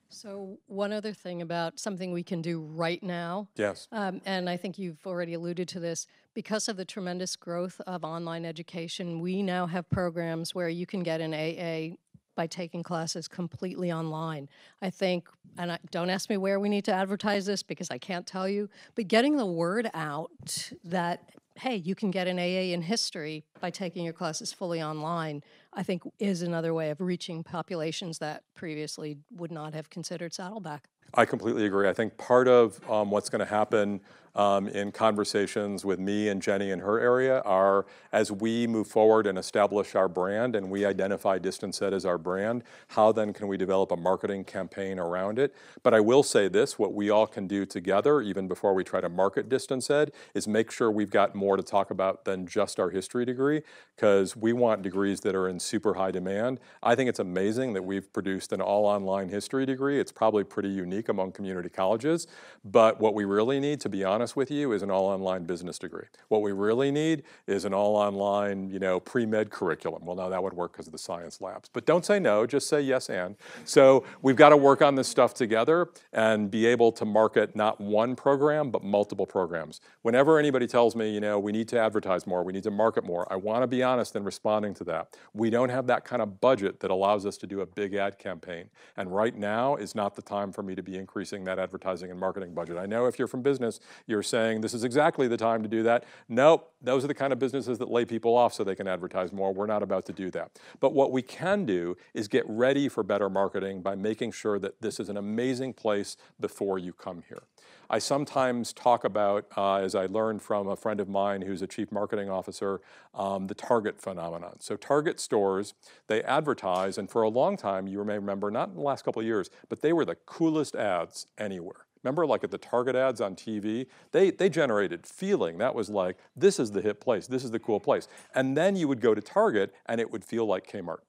So one other thing about something we can do right now. Yes. And I think you've already alluded to this. Because of the tremendous growth of online education, we now have programs where you can get an AA by taking classes completely online. I think, and don't ask me where we need to advertise this because I can't tell you, but getting the word out that, hey, you can get an AA in history by taking your classes fully online, I think is another way of reaching populations that previously would not have considered Saddleback. I completely agree. I think part of what's going to happen in conversations with me and Jenny in her area are, as we move forward and establish our brand and we identify Distance Ed as our brand, how then can we develop a marketing campaign around it? But I will say this, what we all can do together, even before we try to market Distance Ed, is make sure we've got more to talk about than just our history degree, because we want degrees that are in super high demand. I think it's amazing that we've produced an all-online history degree. It's probably pretty unique among community colleges, but what we really need, to be honest with you, is an all-online business degree. What we really need is an all-online, pre-med curriculum. Well, no, that would work because of the science labs. But don't say no, just say yes and. So we've got to work on this stuff together and be able to market not one program, but multiple programs. Whenever anybody tells me, we need to advertise more, we need to market more, I want to be honest in responding to that. We don't have that kind of budget that allows us to do a big ad campaign. And right now is not the time for me to be increasing that advertising and marketing budget. I know if you're from business, you're saying this is exactly the time to do that. Nope, those are the kind of businesses that lay people off so they can advertise more. We're not about to do that. But what we can do is get ready for better marketing by making sure that this is an amazing place before you come here. I sometimes talk about, as I learned from a friend of mine who's a chief marketing officer, the Target phenomenon. So Target stores, they advertise, and for a long time, you may remember, not in the last couple of years, but they were the coolest ads anywhere. Remember, like at the Target ads on TV, they generated feeling. That was like, this is the hip place, this is the cool place. And then you would go to Target and it would feel like Kmart.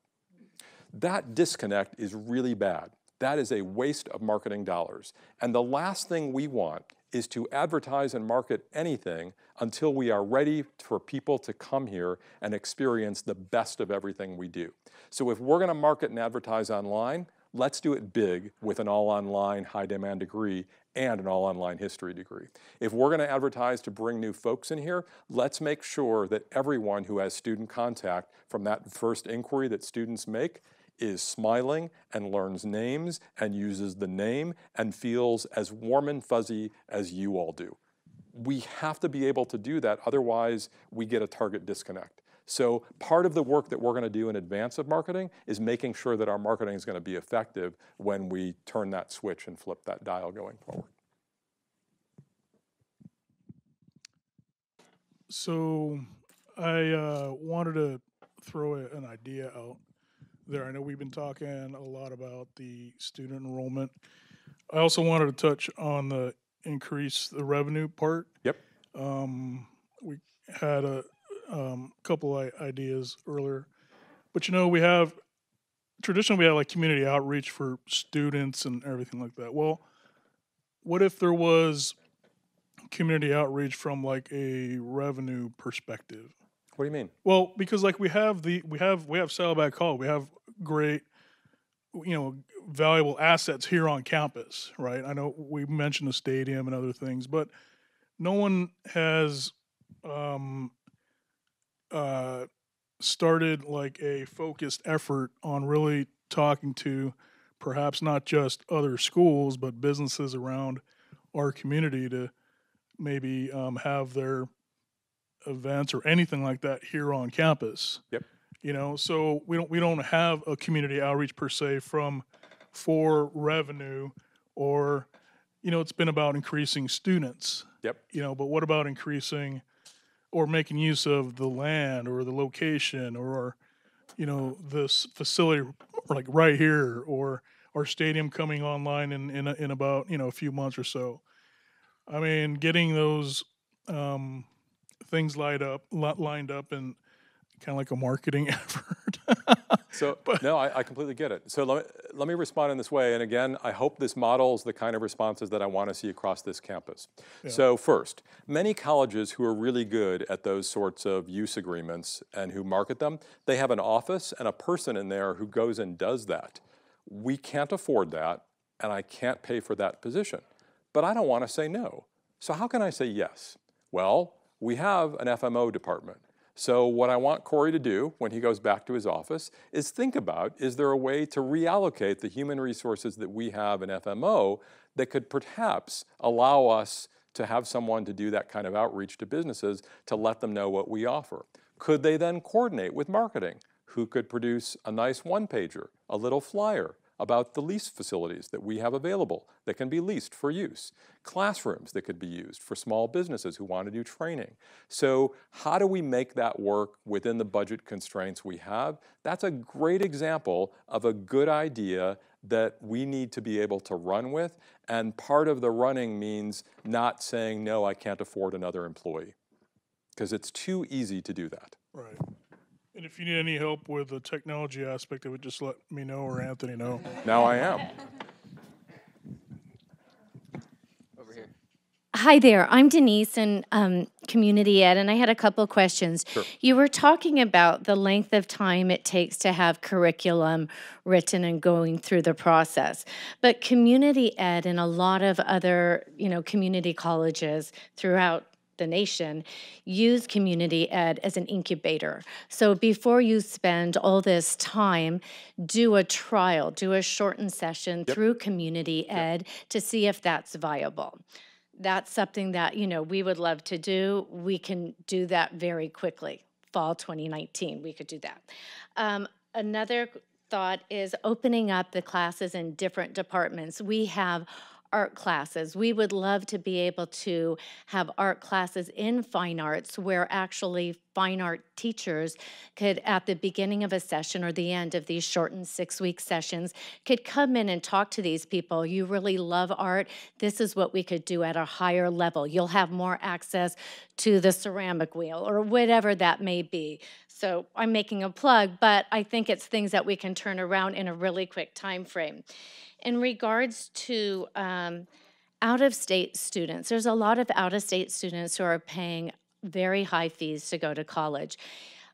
That disconnect is really bad. That is a waste of marketing dollars. And the last thing we want is to advertise and market anything until we are ready for people to come here and experience the best of everything we do. So if we're going to market and advertise online, let's do it big with an all-online high-demand degree and an all-online history degree. If we're going to advertise to bring new folks in here, let's make sure that everyone who has student contact from that first inquiry that students make is smiling and learns names and uses the name and feels as warm and fuzzy as you all do. We have to be able to do that, otherwise we get a Target disconnect. So part of the work that we're going to do in advance of marketing is making sure that our marketing is going to be effective when we turn that switch and flip that dial going forward. So I wanted to throw an idea out there. I know we've been talking a lot about the student enrollment. I also wanted to touch on the increase the revenue part. Yep. We had a couple ideas earlier, but we have traditionally we have like community outreach for students and everything like that. Well, what if there was community outreach from like a revenue perspective? What do you mean? Well, because like we have Saddleback Hall, we have great, valuable assets here on campus, right? I know we mentioned the stadium and other things, but no one has started like a focused effort on really talking to perhaps not just other schools, but businesses around our community to maybe have their events or anything like that here on campus. Yep. So we don't have a community outreach per se for revenue, or it's been about increasing students. Yep. But what about increasing or making use of the land or the location or this facility like right here, or our stadium coming online in about a few months or so. I mean, getting those things lined up and kind of like a marketing effort. So, no, I completely get it. So let me respond in this way. And again, I hope this models the kind of responses that I want to see across this campus. Yeah. So first, many colleges who are really good at those sorts of use agreements and who market them, they have an office and a person in there who goes and does that. We can't afford that, and I can't pay for that position. But I don't want to say no. So how can I say yes? Well, we have an FMO department. So what I want Corey to do when he goes back to his office is think about, is there a way to reallocate the human resources that we have in FMO that could perhaps allow us to have someone to do that kind of outreach to businesses to let them know what we offer? Could they then coordinate with marketing? Who could produce a nice one-pager, a little flyer, about the leased facilities that we have available that can be leased for use, classrooms that could be used for small businesses who want to do training. So how do we make that work within the budget constraints we have? That's a great example of a good idea that we need to be able to run with, and part of the running means not saying, no, I can't afford another employee, because it's too easy to do that. Right. And if you need any help with the technology aspect of it, just let me know or Anthony know. Now I am. Over here. Hi there, I'm Denise in Community Ed, and I had a couple questions. Sure. You were talking about the length of time it takes to have curriculum written and going through the process. But Community Ed and a lot of other, community colleges throughout the nation use Community Ed as an incubator. So before you spend all this time, do a trial, do a shortened session through Community Ed to see if that's viable. That's something that, we would love to do. We can do that very quickly. Fall 2019, we could do that. Another thought is opening up the classes in different departments. We have art classes. We would love to be able to have art classes in fine arts where actually fine art teachers could, at the beginning of a session or the end of these shortened 6-week sessions, could come in and talk to these people. You really love art. This is what we could do at a higher level. You'll have more access to the ceramic wheel or whatever that may be. So I'm making a plug, but I think it's things that we can turn around in a really quick time frame. In regards to out-of-state students, there's a lot of out-of-state students who are paying very high fees to go to college.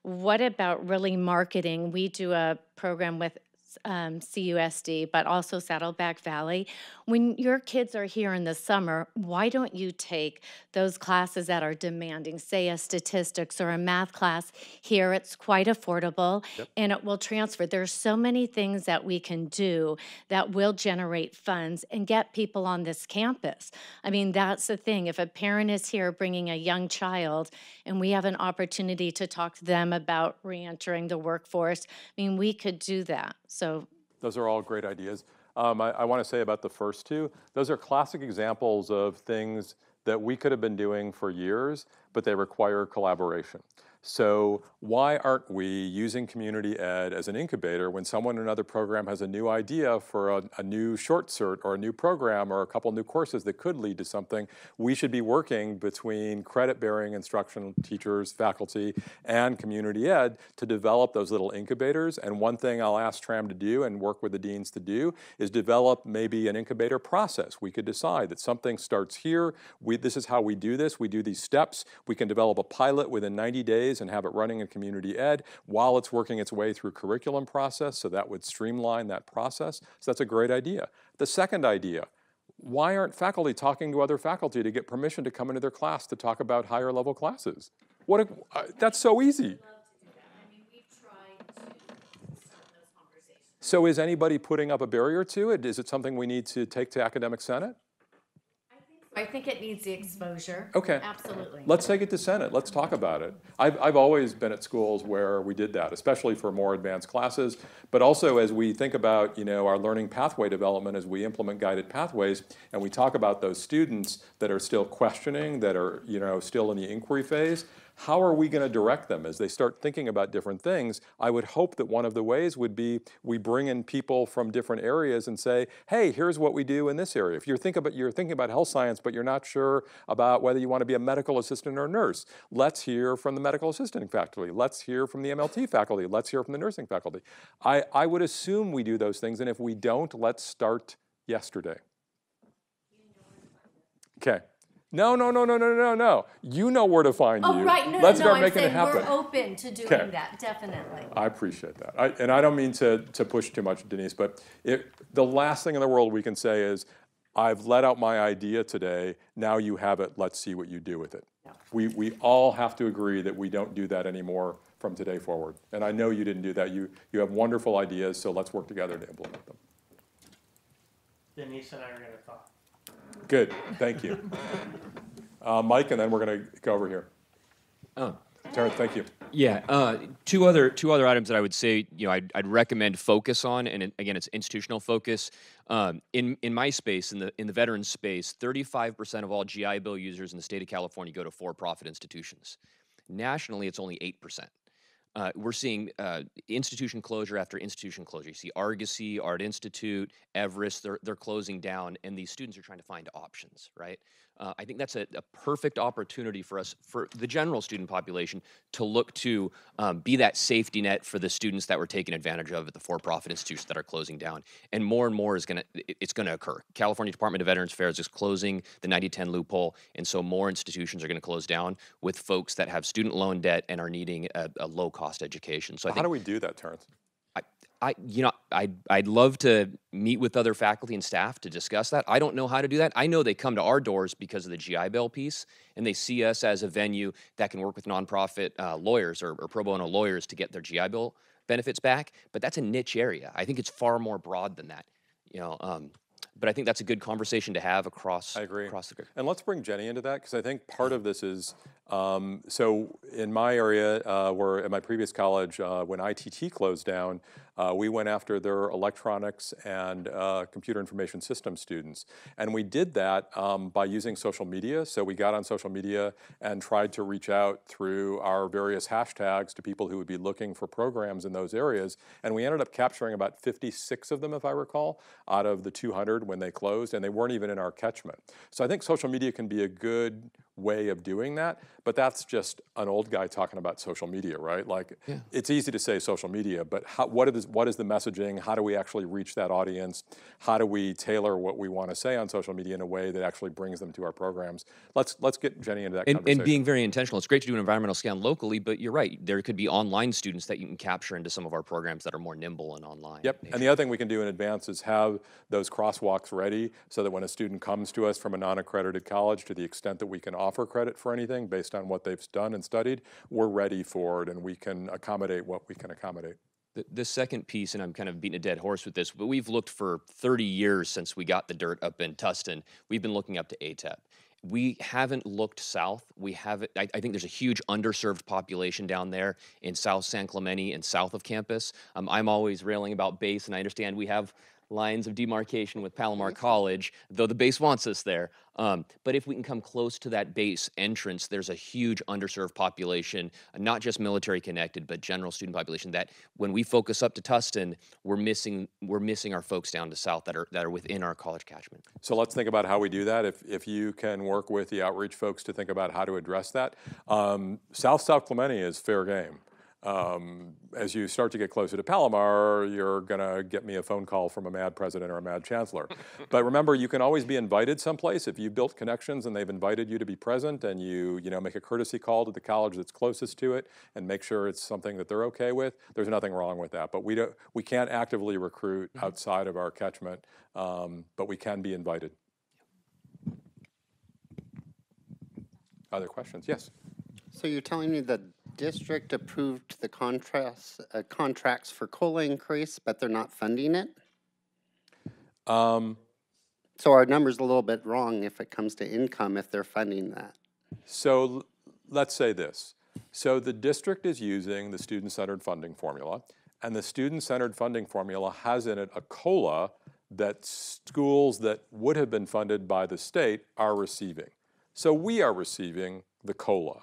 What about really marketing? We do a program with CUSD, but also Saddleback Valley. When your kids are here in the summer, why don't you take those classes that are demanding, say a statistics or a math class here? It's quite affordable and it will transfer. There's so many things that we can do that will generate funds and get people on this campus. I mean, that's the thing. If a parent is here bringing a young child and we have an opportunity to talk to them about reentering the workforce, I mean, we could do that. So those are all great ideas. I want to say about the first two, those are classic examples of things that we could have been doing for years, but they require collaboration. So why aren't we using Community Ed as an incubator when someone in another program has a new idea for a new short cert or a new program or a couple new courses that could lead to something? We should be working between credit-bearing instructional teachers, faculty, and Community Ed to develop those little incubators. And one thing I'll ask TRAM to do and work with the deans to do is develop maybe an incubator process. We could decide that something starts here. This is how we do this. We do these steps. We can develop a pilot within 90 days and have it running in Community Ed while it's working its way through curriculum process, so that would streamline that process. So that's a great idea. The second idea, why aren't faculty talking to other faculty to get permission to come into their class to talk about higher level classes? That's so easy. So is anybody putting up a barrier to it? Is it something we need to take to Academic Senate? I think it needs the exposure. Okay. Absolutely. Let's take it to Senate. Let's talk about it. I've always been at schools where we did that, especially for more advanced classes, but also as we think about, our learning pathway development as we implement guided pathways, and we talk about those students that are still questioning, that are, still in the inquiry phase. How are we going to direct them as they start thinking about different things? I would hope that one of the ways would be we bring in people from different areas and say, hey, here's what we do in this area. If you're thinking about health science, but you're not sure about whether you want to be a medical assistant or a nurse, let's hear from the medical assistant faculty. Let's hear from the MLT faculty. Let's hear from the nursing faculty. I would assume we do those things, and if we don't, let's start yesterday. Okay. No. You know where to find you. Oh, right. No, Let's start I'm making saying it happen. we're open to doing that, definitely. I appreciate that. And I don't mean to push too much, Denise, but the last thing in the world we can say is, I've let out my idea today, now you have it, let's see what you do with it. Yeah. We all have to agree that we don't do that anymore from today forward. And I know you didn't do that. You have wonderful ideas, so let's work together to implement them. Denise and I are going to talk. Good, thank you. Mike, and then we're going to go over here. Oh, Terrence, thank you. Yeah, two other items that I would say, I'd recommend focus on, and again, it's institutional focus. In my space, in the veteran space, 35% of all GI Bill users in the state of California go to for-profit institutions. Nationally, it's only 8%. We're seeing institution closure after institution closure. You see Argosy, Art Institute, Everest, they're closing down, and these students are trying to find options, right? I think that's a perfect opportunity for us, for the general student population, to look to be that safety net for the students that were taken advantage of at the for-profit institutions that are closing down. And more is it's gonna occur. California Department of Veterans Affairs is closing the 90-10 loophole, and so more institutions are gonna close down with folks that have student loan debt and are needing a low-cost education. So I How think do we do that, Terrence? I'd love to meet with other faculty and staff to discuss that. I don't know how to do that. I know they come to our doors because of the GI Bill piece, and they see us as a venue that can work with nonprofit lawyers or pro bono lawyers to get their GI Bill benefits back. But that's a niche area. I think it's far more broad than that. But I think that's a good conversation to have across. I agree. Across the group. And let's bring Jenny into that, because I think part of this is, so in my area, where at my previous college, when ITT closed down, we went after their electronics and computer information system students. And we did that by using social media. So we got on social media and tried to reach out through our various hashtags to people who would be looking for programs in those areas. And we ended up capturing about 56 of them, if I recall, out of the 200 when they closed, and they weren't even in our catchment. So I think social media can be a good way of doing that, but that's just an old guy talking about social media, right? Like, it's easy to say social media, but what is the messaging? How do we actually reach that audience? How do we tailor what we want to say on social media in a way that actually brings them to our programs? Let's get Jenny into that conversation. And being very intentional. It's great to do an environmental scan locally, but you're right. There could be online students that you can capture into some of our programs that are more nimble and online. Yep, and the other thing we can do in advance is have those crosswalks ready so that when a student comes to us from a non-accredited college, to the extent that we can offer credit for anything based on what they've done and studied, we're ready for it, and we can accommodate what we can accommodate. The second piece, and I'm kind of beating a dead horse with this, but we've looked for 30 years since we got the dirt up in Tustin. We've been looking up to ATEP. We haven't looked south. We haven't. I think there's a huge underserved population down there in South San Clemente and south of campus. I'm always railing about base, and I understand we have lines of demarcation with Palomar College, though the base wants us there. But if we can come close to that base entrance, there's a huge underserved population, not just military connected, but general student population, that when we focus up to Tustin, we're missing our folks down to south that are within our college catchment. So let's think about how we do that. If you can work with the outreach folks to think about how to address that. South Clemente is fair game. As you start to get closer to Palomar, you're gonna get me a phone call from a mad president or a mad chancellor. But remember, you can always be invited someplace if you built connections and they've invited you to be present, and you make a courtesy call to the college that's closest to it and make sure it's something that they're okay with. There's nothing wrong with that. But we can't actively recruit outside of our catchment, but we can be invited. Other questions? Yes. So you're telling me the district approved the contracts for COLA increase, but they're not funding it? So our number's a little bit wrong if it comes to income, if they're funding that. So let's say this. So the district is using the student-centered funding formula, and the student-centered funding formula has in it a COLA that schools that would have been funded by the state are receiving. So we are receiving the COLA.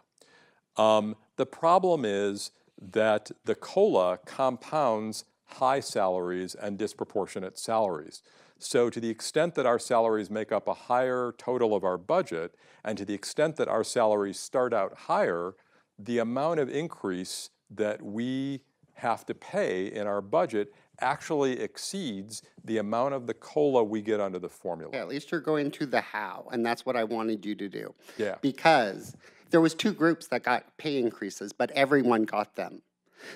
The problem is that the COLA compounds high salaries and disproportionate salaries. So to the extent that our salaries make up a higher total of our budget, and to the extent that our salaries start out higher, the amount of increase that we have to pay in our budget actually exceeds the amount of the COLA we get under the formula. Yeah, at least you're going to the how, and that's what I wanted you to do. Yeah. Because there was 2 groups that got pay increases, but everyone got them.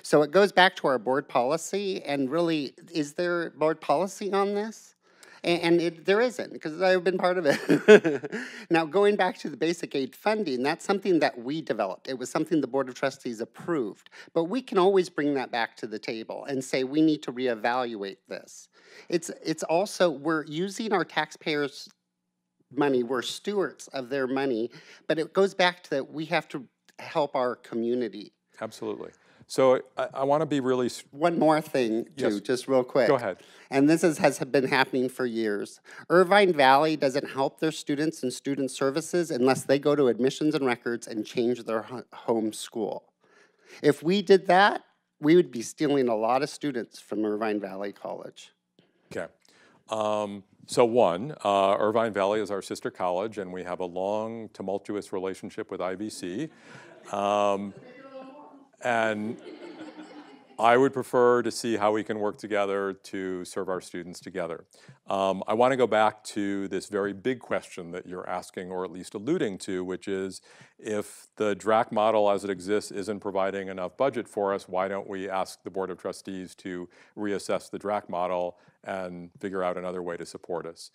So it goes back to our board policy, and really, is there board policy on this? And there isn't, because I've been part of it. Now, going back to the basic aid funding, that's something that we developed. It was something the Board of Trustees approved. But we can always bring that back to the table and say we need to reevaluate this. It's also, we're using our taxpayers' money, we're stewards of their money, but it goes back to that we have to help our community. Absolutely. So I want to be really... One more thing, too, Yes. just real quick. Go ahead. And this has been happening for years. Irvine Valley doesn't help their students and student services unless they go to admissions and records and change their home school. If we did that, we would be stealing a lot of students from Irvine Valley College. Okay. So one, Irvine Valley is our sister college, and we have a long, tumultuous relationship with IVC. And I would prefer to see how we can work together to serve our students together. I want to go back to this very big question that you're asking, or at least alluding to, which is, if the DRAC model as it exists isn't providing enough budget for us, why don't we ask the Board of Trustees to reassess the DRAC model and figure out another way to support us?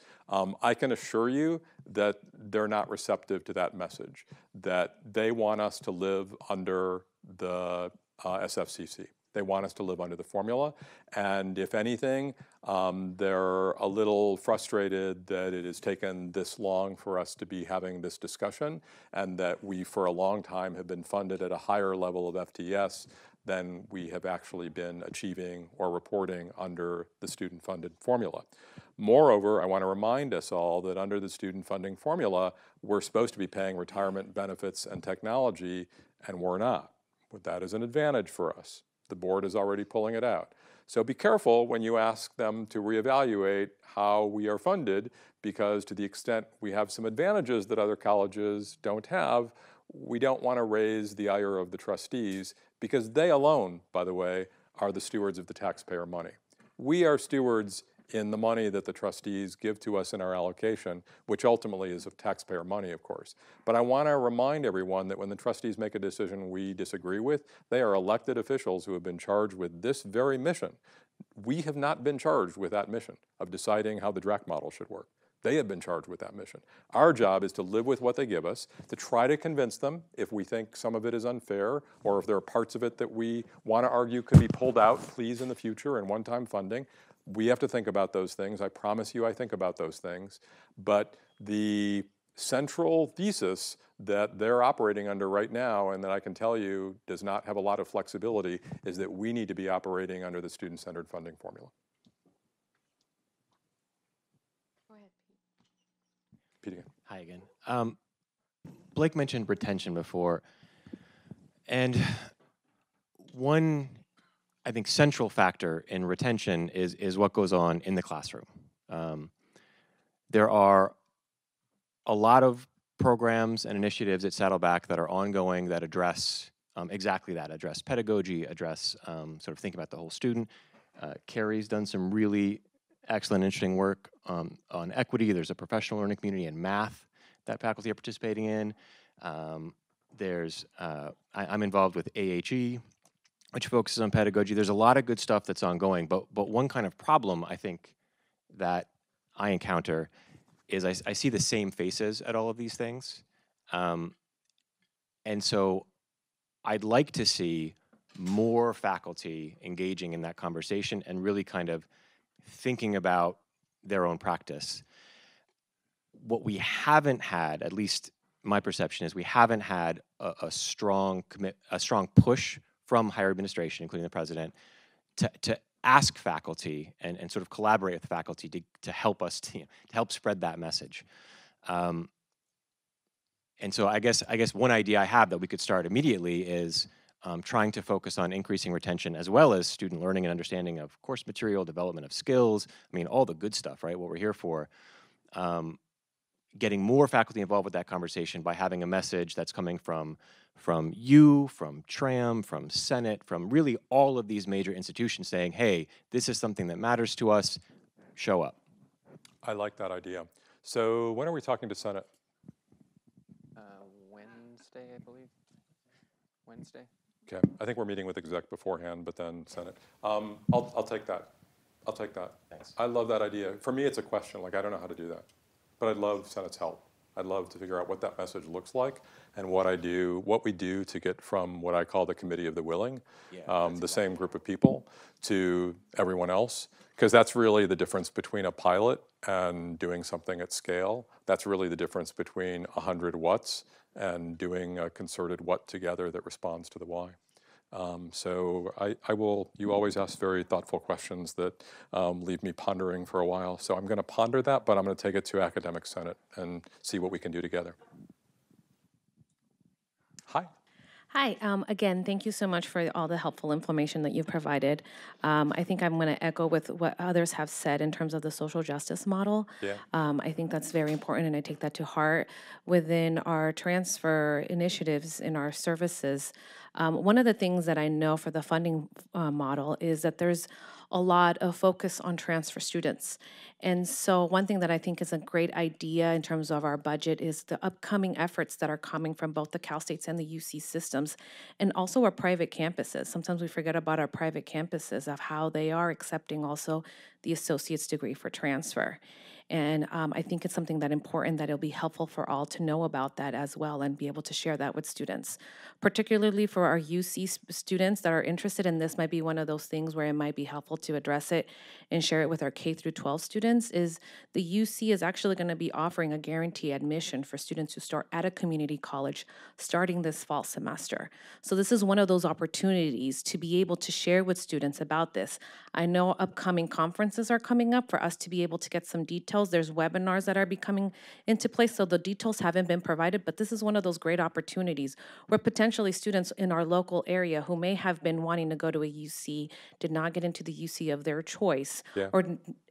I can assure you that they're not receptive to that message, that they want us to live under the SFCC. They want us to live under the formula, and if anything, they're a little frustrated that it has taken this long for us to be having this discussion, and that we, for a long time, have been funded at a higher level of FTS than we have actually been achieving or reporting under the student-funded formula. Moreover, I want to remind us all that under the student funding formula, we're supposed to be paying retirement benefits and technology, and we're not. But that is an advantage for us. The board is already pulling it out. So be careful when you ask them to reevaluate how we are funded, because to the extent we have some advantages that other colleges don't have, we don't want to raise the ire of the trustees, because they alone, by the way, are the stewards of the taxpayer money. We are stewards in the money that the trustees give to us in our allocation, which ultimately is of taxpayer money, of course. But I want to remind everyone that when the trustees make a decision we disagree with, they are elected officials who have been charged with this very mission. We have not been charged with that mission of deciding how the DRAC model should work. They have been charged with that mission. Our job is to live with what they give us, to try to convince them if we think some of it is unfair, or if there are parts of it that we want to argue could be pulled out, please, in the future, and one-time funding. We have to think about those things. I promise you I think about those things. But the central thesis that they're operating under right now, and that I can tell you does not have a lot of flexibility, is that we need to be operating under the student-centered funding formula. Go ahead, Pete. Pete again. Hi again. Blake mentioned retention before, and one, I think, central factor in retention is what goes on in the classroom. There are a lot of programs and initiatives at Saddleback that are ongoing that address exactly that, address pedagogy, address sort of thinking about the whole student. Carrie's done some really excellent, interesting work on equity. There's a professional learning community in math that faculty are participating in. I'm involved with AHE, which focuses on pedagogy. There's a lot of good stuff that's ongoing, but one kind of problem I think that I encounter is I see the same faces at all of these things. And so I'd like to see more faculty engaging in that conversation and really kind of thinking about their own practice. What we haven't had, at least my perception is, we haven't had a strong push from higher administration, including the president, to ask faculty and sort of collaborate with faculty to help us to help spread that message. And so I guess one idea I have that we could start immediately is trying to focus on increasing retention, as well as student learning and understanding of course material, development of skills. I mean, all the good stuff, right? What we're here for. Getting more faculty involved with that conversation by having a message that's coming from you, from TRAM, from Senate, from really all of these major institutions saying, hey, this is something that matters to us, show up. I like that idea. So when are we talking to Senate? Wednesday, I believe. Wednesday. Okay, I think we're meeting with exec beforehand, but then Senate. I'll take that. I'll take that. Thanks. I love that idea. For me, it's a question, like I don't know how to do that. But I'd love Senate's help. I'd love to figure out what that message looks like and what we do to get from what I call the committee of the willing, the same group of people, to everyone else. Because that's really the difference between a pilot and doing something at scale. That's really the difference between 100 what's and doing a concerted what together that responds to the why. So you always ask very thoughtful questions that leave me pondering for a while. So I'm going to ponder that, but I'm going to take it to Academic Senate and see what we can do together. Hi. Hi, again, thank you so much for all the helpful information that you've provided. I think I'm going to echo with what others have said in terms of the social justice model. Yeah. I think that's very important, and I take that to heart. Within our transfer initiatives in our services, one of the things that I know for the funding model is that there's a lot of focus on transfer students. And so one thing that I think is a great idea in terms of our budget is the upcoming efforts that are coming from both the Cal States and the UC systems, and also our private campuses. Sometimes we forget about our private campuses of how they are accepting also the associate's degree for transfer. And I think it's something that important that it'll be helpful for all to know about that as well and be able to share that with students. Particularly for our UC students that are interested in this, might be one of those things where it might be helpful to address it and share it with our K through 12 students, is the UC is actually going to be offering a guarantee admission for students who start at a community college starting this fall semester. So this is one of those opportunities to be able to share with students about this. I know upcoming conferences are coming up for us to be able to get some details. There's webinars that are becoming into place, so the details haven't been provided, but this is one of those great opportunities where potentially students in our local area who may have been wanting to go to a UC, did not get into the UC of their choice, Yeah.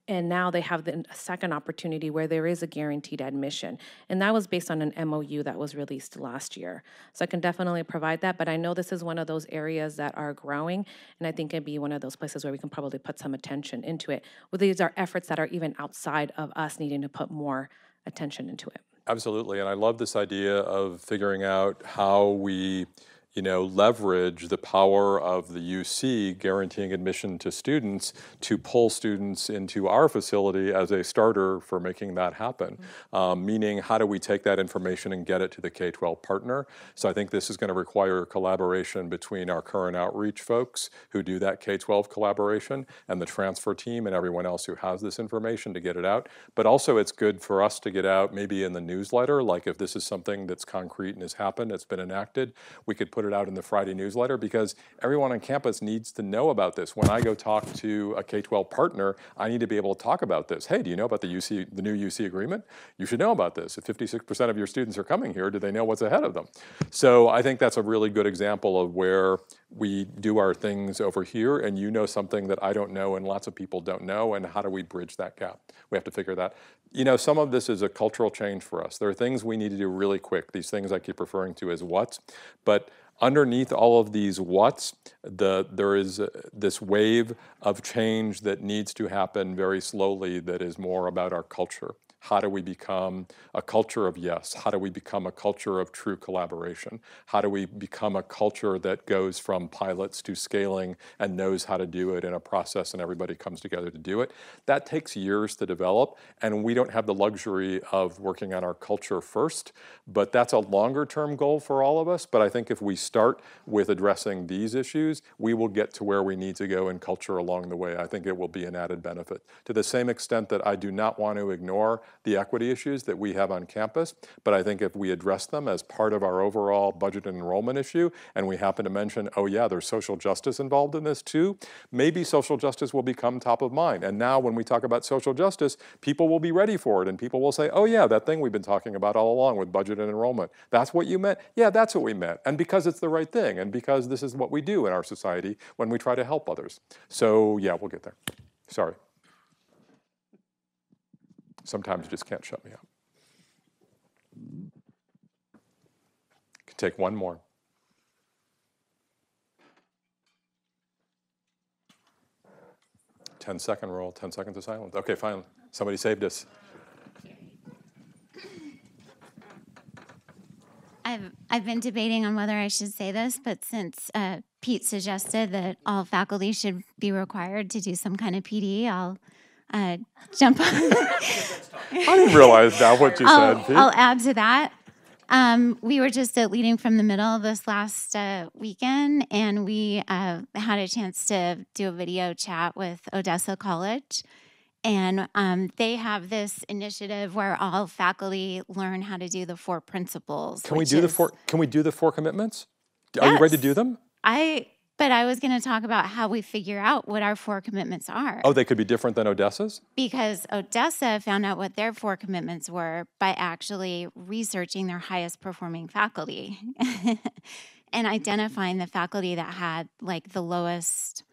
and now they have the second opportunity where there is a guaranteed admission. And that was based on an MOU that was released last year. So I can definitely provide that, but I know this is one of those areas that are growing, and I think it'd be one of those places where we can probably put some attention into it. Well, these are efforts that are even outside of us needing to put more attention into it. Absolutely, and I love this idea of figuring out how we leverage the power of the UC guaranteeing admission to students to pull students into our facility as a starter for making that happen. Meaning, how do we take that information and get it to the K-12 partner? So I think this is going to require collaboration between our current outreach folks who do that K-12 collaboration and the transfer team and everyone else who has this information to get it out. But also it's good for us to get out maybe in the newsletter, like if this is something that's concrete and has happened, it's been enacted, we could put it out in the Friday newsletter, because everyone on campus needs to know about this. When I go talk to a K-12 partner, I need to be able to talk about this. Hey, do you know about the new UC agreement? You should know about this. If 56% of your students are coming here, do they know what's ahead of them? So I think that's a really good example of where we do our things over here and you know something that I don't know and lots of people don't know, and how do we bridge that gap? We have to figure that. Some of this is a cultural change for us. There are things we need to do really quick. These things I keep referring to as what's, but underneath all of these what's, there is this wave of change that needs to happen very slowly that is more about our culture. How do we become a culture of yes? How do we become a culture of true collaboration? How do we become a culture that goes from pilots to scaling and knows how to do it in a process and everybody comes together to do it? That takes years to develop, and we don't have the luxury of working on our culture first, but that's a longer term goal for all of us. But I think if we start with addressing these issues, we will get to where we need to go in culture along the way. I think it will be an added benefit. To the same extent that I do not want to ignore the equity issues that we have on campus, but I think if we address them as part of our overall budget and enrollment issue, and we happen to mention, oh yeah, there's social justice involved in this too, maybe social justice will become top of mind. And now when we talk about social justice, people will be ready for it, and people will say, oh yeah, that thing we've been talking about all along with budget and enrollment, that's what you meant? Yeah, that's what we meant. And because it's the right thing, and because this is what we do in our society when we try to help others. So yeah, we'll get there. Sorry. Sometimes you just can't shut me up. Can take one more. 10-second rule, 10 seconds of silence. Okay, fine. Somebody saved us. I've been debating on whether I should say this, but since Pete suggested that all faculty should be required to do some kind of PD, I'll jump on. I didn't realize that what you said, Pete. I'll add to that. We were just at Leading from the Middle this last weekend, and we had a chance to do a video chat with Odessa College. And they have this initiative where all faculty learn how to do the 4 principles. Can we do the 4? Can we do the 4 commitments? Are you ready to do them? But I was going to talk about how we figure out what our 4 commitments are. Oh, they could be different than Odessa's? Because Odessa found out what their 4 commitments were by actually researching their highest performing faculty and identifying the faculty that had like the lowest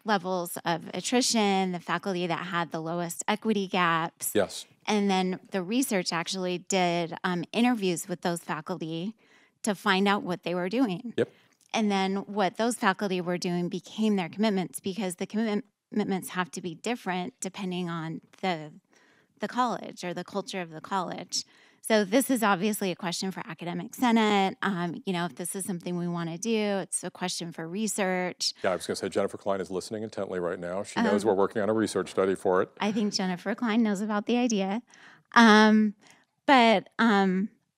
levels of attrition, the faculty that had the lowest equity gaps. Yes. And then the research actually did interviews with those faculty to find out what they were doing. Yep. And then what those faculty were doing became their commitments, because the commitments have to be different depending on the college or the culture of the college. So this is obviously a question for academic senate. If this is something we want to do, it's a question for research. Yeah, I was going to say Jennifer Klein is listening intently right now. She knows we're working on a research study for it. I think Jennifer Klein knows about the idea.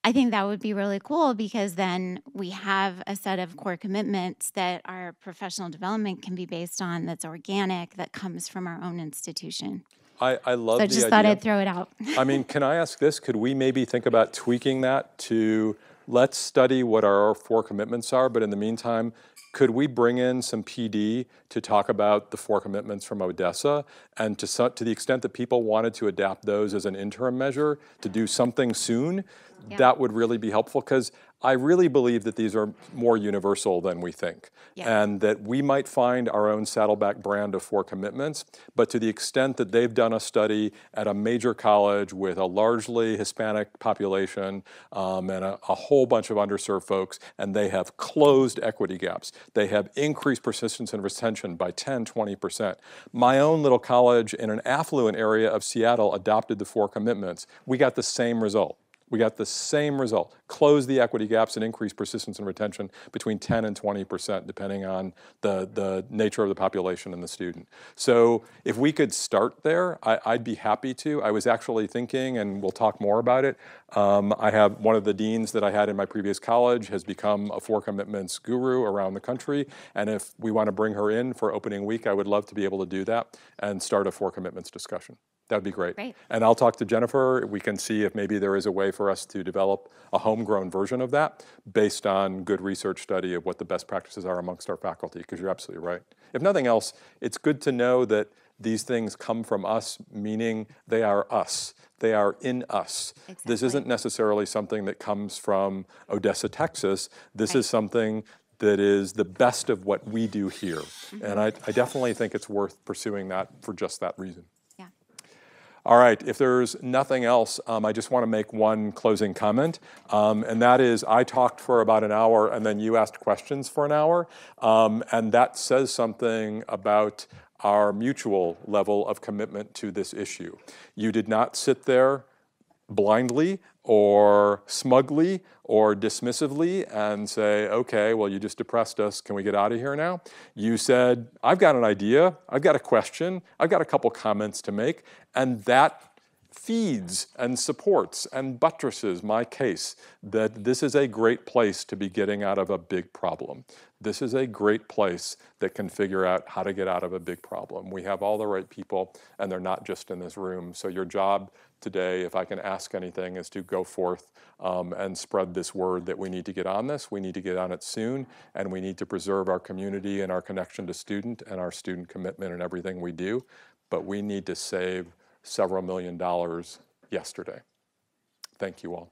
I think that would be really cool, because then we have a set of core commitments that our professional development can be based on, that's organic, that comes from our own institution. I love the idea. So I just thought I'd throw it out. I mean, can I ask this? Could we maybe think about tweaking that to, let's study what our 4 commitments are, but in the meantime, could we bring in some PD to talk about the 4 commitments from Odessa, and to the extent that people wanted to adapt those as an interim measure to do something soon, that would really be helpful, because I really believe that these are more universal than we think, and that we might find our own Saddleback brand of 4 commitments, but to the extent that they've done a study at a major college with a largely Hispanic population and a whole bunch of underserved folks, and they have closed equity gaps, they have increased persistence and retention by 10, 20%. My own little college in an affluent area of Seattle adopted the 4 commitments. We got the same result. We got the same result. Close the equity gaps and increase persistence and retention between 10 and 20%, depending on the nature of the population and the student. So if we could start there, I'd be happy to. I was actually thinking, and we'll talk more about it, I have one of the deans that I had in my previous college has become a 4 commitments guru around the country. And if we want to bring her in for opening week, I would love to be able to do that and start a 4 commitments discussion. That would be great. And I'll talk to Jennifer. We can see if maybe there is a way for us to develop a homegrown version of that based on good research study of what the best practices are amongst our faculty, because you're absolutely right. If nothing else, it's good to know that these things come from us, meaning they are us. They are in us. Exactly. This isn't necessarily something that comes from Odessa, Texas. This is something that is the best of what we do here. And I definitely think it's worth pursuing that for just that reason. All right, if there's nothing else, I just want to make one closing comment, and that is I talked for about an hour and then you asked questions for an hour, and that says something about our mutual level of commitment to this issue. You did not sit there blindly or smugly or dismissively and say, okay, well, you just depressed us. Can we get out of here now? You said, I've got an idea. I've got a question. I've got a couple comments to make. And that feeds and supports and buttresses my case that this is a great place to be getting out of a big problem. This is a great place that can figure out how to get out of a big problem. We have all the right people, and they're not just in this room. So your job today, if I can ask anything, is to go forth and spread this word that we need to get on this. We need to get on it soon, and we need to preserve our community and our connection to student and our student commitment in everything we do. But we need to save several $1 million yesterday. Thank you all.